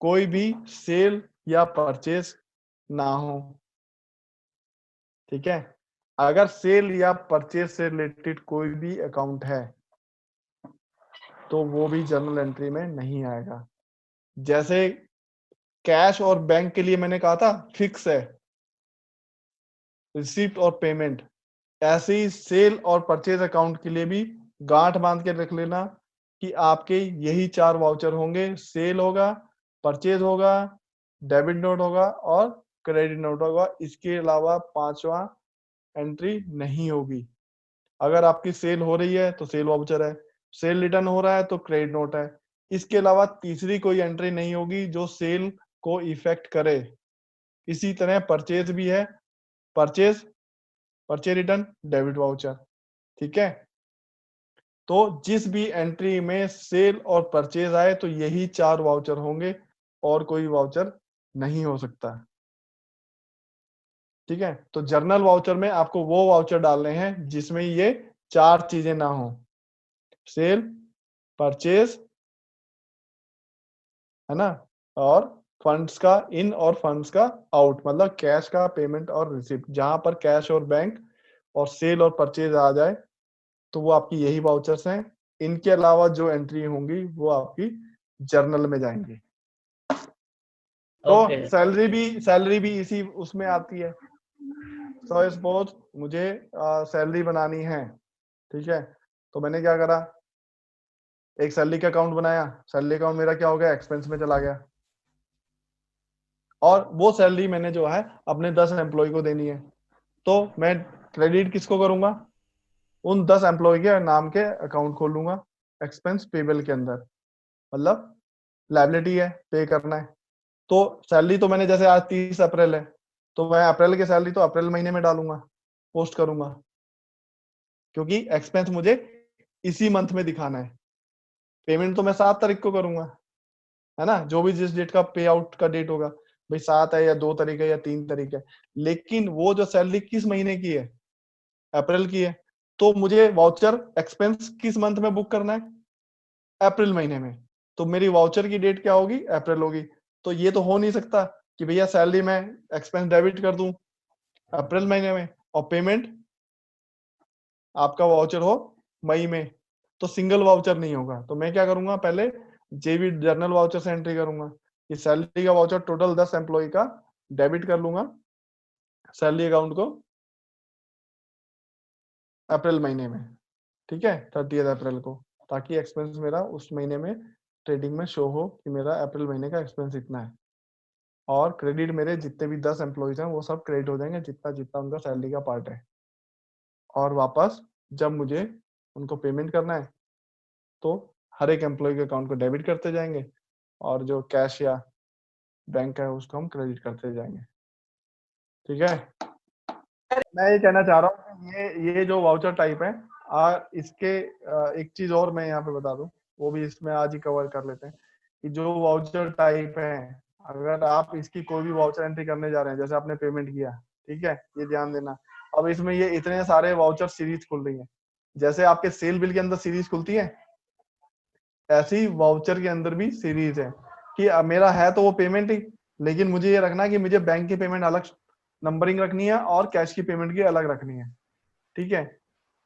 कोई भी सेल या परचेज ना हो, ठीक है। अगर सेल या परचेज से रिलेटेड कोई भी अकाउंट है तो वो भी जर्नल एंट्री में नहीं आएगा। जैसे कैश और बैंक के लिए मैंने कहा था फिक्स है रिसीप्ट और पेमेंट, ऐसे ही सेल और परचेज अकाउंट के लिए भी गांठ बांध के रख लेना कि आपके यही चार वाउचर होंगे, सेल होगा, परचेज होगा, डेबिट नोट होगा और क्रेडिट नोट होगा। इसके अलावा पांचवा एंट्री नहीं होगी। अगर आपकी सेल हो रही है तो सेल वाउचर है, सेल रिटर्न हो रहा है तो क्रेडिट नोट है। इसके अलावा तीसरी कोई एंट्री नहीं होगी जो सेल को इफेक्ट करे। इसी तरह परचेज भी है, परचेज रिटर्न डेबिट वाउचर, ठीक है। तो जिस भी एंट्री में सेल और परचेज आए तो यही चार वाउचर होंगे और कोई वाउचर नहीं हो सकता, ठीक है। तो जर्नल वाउचर में आपको वो वाउचर डालने हैं जिसमें ये चार चीजें ना हो, सेल, परचेज, है ना, और फंड्स का इन और फंड्स का आउट, मतलब कैश का पेमेंट और रिसिप्ट। जहां पर कैश और बैंक और सेल और परचेज आ जाए तो वो आपकी यही वाउचर्स हैं। इनके अलावा जो एंट्री होंगी वो आपकी जर्नल में जाएंगी। तो ओके। सैलरी भी इसी उसमें आती है। सो सपोज मुझे सैलरी बनानी है, ठीक है। तो मैंने क्या करा, एक सैलरी का अकाउंट बनाया, सैलरी अकाउंट मेरा क्या हो गया, एक्सपेंस में चला गया। और वो सैलरी मैंने जो है अपने 10 एम्प्लॉय को देनी है, तो मैं क्रेडिट किसको करूंगा, उन 10 एम्प्लॉय के नाम के अकाउंट खोलूंगा एक्सपेंस पेबल के अंदर। मतलब लायबिलिटी है, पे करना है। तो सैलरी तो मैंने जैसे आज 30 अप्रैल है तो मैं अप्रैल की सैलरी तो अप्रैल महीने में डालूंगा, पोस्ट करूंगा, क्योंकि एक्सपेंस मुझे इसी मंथ में दिखाना है। पेमेंट तो मैं 7 तारीख को करूंगा, है ना, जो भी जिस डेट का पे आउट का डेट होगा, भाई 7 है या 2 तारीख है या 3 तारीख है। लेकिन वो जो सैलरी किस महीने की है, अप्रैल की है, तो मुझे वाउचर एक्सपेंस किस मंथ में बुक करना है? अप्रैल महीने में। तो मेरी वाउचर की डेट क्या होगी? अप्रैल होगी। तो ये तो हो नहीं सकता कि भैया सैलरी में एक्सपेंस डेबिट कर दूं अप्रैल महीने में और पेमेंट आपका वाउचर हो मई में, तो सिंगल वाउचर नहीं होगा। तो मैं क्या करूंगा, पहले जेवी जर्नल वाउचर से एंट्री करूंगा कि सैलरी का वाउचर टोटल 10 एम्प्लॉय का डेबिट कर लूंगा सैलरी अकाउंट को अप्रैल महीने में, ठीक है, 30 अप्रैल को, ताकि एक्सपेंस मेरा उस महीने में ट्रेडिंग में शो हो कि मेरा अप्रैल महीने का एक्सपेंस इतना है। और क्रेडिट मेरे जितने भी 10 एम्प्लॉयज हैं वो सब क्रेडिट हो जाएंगे, जितना जितना उनका सैलरी का पार्ट है। और वापस जब मुझे उनको पेमेंट करना है तो हर एक एम्प्लॉय के अकाउंट को डेबिट करते जाएंगे और जो कैश या बैंक है उसको हम क्रेडिट करते जाएंगे। ठीक है, मैं ये कहना चाह रहा हूँ ये जो वाउचर टाइप है इसके एक चीज और मैं यहाँ पे बता दूं, वो भी इसमें आज ही कवर कर लेते हैं कि जो वाउचर टाइप है, अगर आप इसकी कोई भी वाउचर एंट्री करने जा रहे हैं, जैसे आपने पेमेंट किया, ठीक है, ये ध्यान देना। अब इसमें ये इतने सारे वाउचर सीरीज खुल रही है, जैसे आपके सेल बिल के अंदर सीरीज खुलती है, ऐसे ही वाउचर के अंदर भी सीरीज है कि मेरा है तो वो पेमेंट ही, लेकिन मुझे ये रखना है कि मुझे बैंक की पेमेंट अलग नंबरिंग रखनी है और कैश की पेमेंट की अलग रखनी है। ठीक है,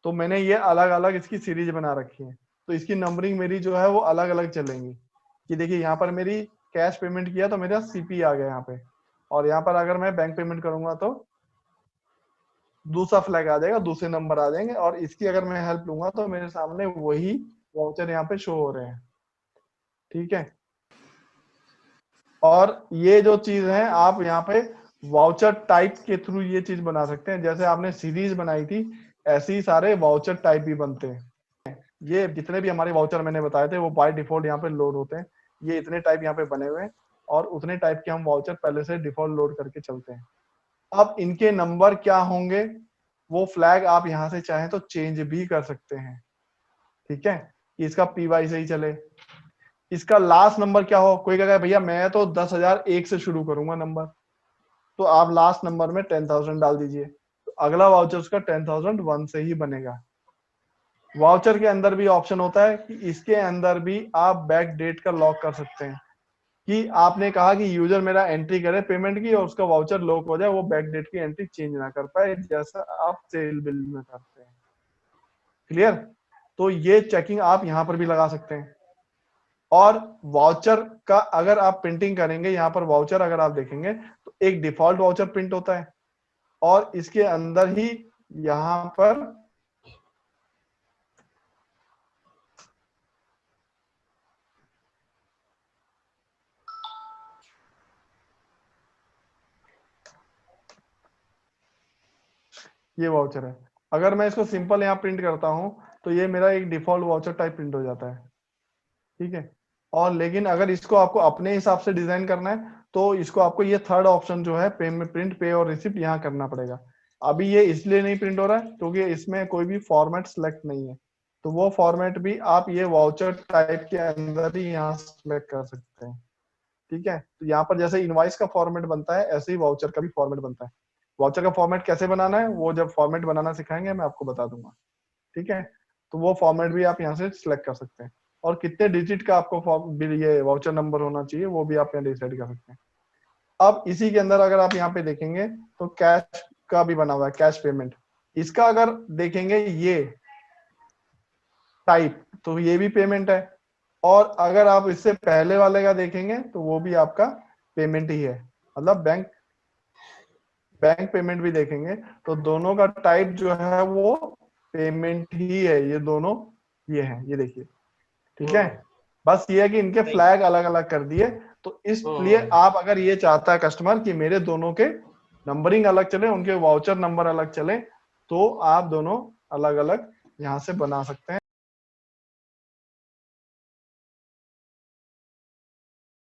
तो मैंने ये अलग अलग इसकी सीरीज बना रखी है, तो इसकी नंबरिंग मेरी जो है वो अलग अलग चलेंगी। कि देखिए यहाँ पर मेरी कैश पेमेंट किया तो मेरा सीपी आ गया यहाँ पे, और यहाँ पर अगर मैं बैंक पेमेंट करूंगा तो दूसरा फ्लैग आ जाएगा, दूसरे नंबर आ जाएंगे, और इसकी अगर मैं हेल्प लूंगा तो मेरे सामने वही वाउचर यहाँ पे शो हो रहे हैं। ठीक है, और ये जो चीज है आप यहाँ पे वाउचर टाइप के थ्रू ये चीज बना सकते हैं। जैसे आपने सीरीज बनाई थी, ऐसे ही सारे वाउचर टाइप भी बनते हैं। ये जितने भी हमारे वाउचर मैंने बताए थे वो बाय डिफॉल्ट यहाँ पे लोड होते हैं। ये इतने टाइप यहाँ पे बने हुए हैं और उतने टाइप के हम वाउचर पहले से डिफॉल्ट लोड करके चलते हैं। अब इनके नंबर क्या होंगे वो फ्लैग आप यहाँ से चाहें तो चेंज भी कर सकते हैं। ठीक है, इसका पीवाई से ही चले, इसका लास्ट नंबर क्या हो। कोई कहेगा भैया मैं तो 10,001 से शुरू करूंगा नंबर, तो आप लास्ट नंबर में 10,000 डाल दीजिए, तो अगला वाउचर उसका 10,001 से ही बनेगा। वाउचर के अंदर भी ऑप्शन होता है कि इसके अंदर भी आप बैक डेट का लॉक कर सकते हैं कि आपने कहा कि यूजर मेरा एंट्री करे पेमेंट की और उसका वाउचर लॉक हो जाए, वो बैक डेट की एंट्री चेंज ना कर पाए, जैसा आप सेल बिल में करते हैं। क्लियर? तो ये चेकिंग आप यहाँ पर भी लगा सकते हैं। और वाउचर का अगर आप प्रिंटिंग करेंगे, यहाँ पर वाउचर अगर आप देखेंगे तो एक डिफॉल्ट वाउचर प्रिंट होता है और इसके अंदर ही यहाँ पर ये वाउचर है। अगर मैं इसको सिंपल यहाँ प्रिंट करता हूं तो ये मेरा एक डिफॉल्ट वाउचर टाइप प्रिंट हो जाता है। ठीक है, और लेकिन अगर इसको आपको अपने हिसाब से डिजाइन करना है तो इसको आपको ये थर्ड ऑप्शन जो है प्रिंट पे और रिसिप्ट यहाँ करना पड़ेगा। अभी ये इसलिए नहीं प्रिंट हो रहा है क्योंकि इसमें कोई भी फॉर्मेट सिलेक्ट नहीं है, तो वो फॉर्मेट भी आप ये वाउचर टाइप के अंदर ही यहाँ सिलेक्ट कर सकते हैं। ठीक है, तो यहाँ पर जैसे इनवाइस का फॉर्मेट बनता है ऐसे ही वाउचर का भी फॉर्मेट बनता है। वाउचर का फॉर्मेट कैसे बनाना है वो जब फॉर्मेट बनाना सिखाएंगे मैं आपको बता दूंगा। ठीक है, तो वो फॉर्मेट भी आप यहाँ से सिलेक्ट कर सकते हैं, और कितने डिजिट का आपको ये वाउचर नंबर होना चाहिए वो भी आप यहाँ डिसाइड कर सकते हैं। अब इसी के अंदर अगर आप यहाँ पे देखेंगे तो कैश का भी बना हुआ है, कैश पेमेंट। इसका अगर देखेंगे ये टाइप तो ये भी पेमेंट है, और अगर आप इससे पहले वाले का देखेंगे तो वो भी आपका पेमेंट ही है, मतलब बैंक पेमेंट भी देखेंगे तो दोनों का टाइप जो है वो पेमेंट ही है। ये दोनों ये है, ये देखिए। ठीक है, बस ये है कि इनके फ्लैग अलग अलग कर दिए, तो इसलिए आप अगर ये चाहता है कस्टमर कि मेरे दोनों के नंबरिंग अलग चले, उनके वाउचर नंबर अलग चले, तो आप दोनों अलग अलग यहाँ से बना सकते हैं।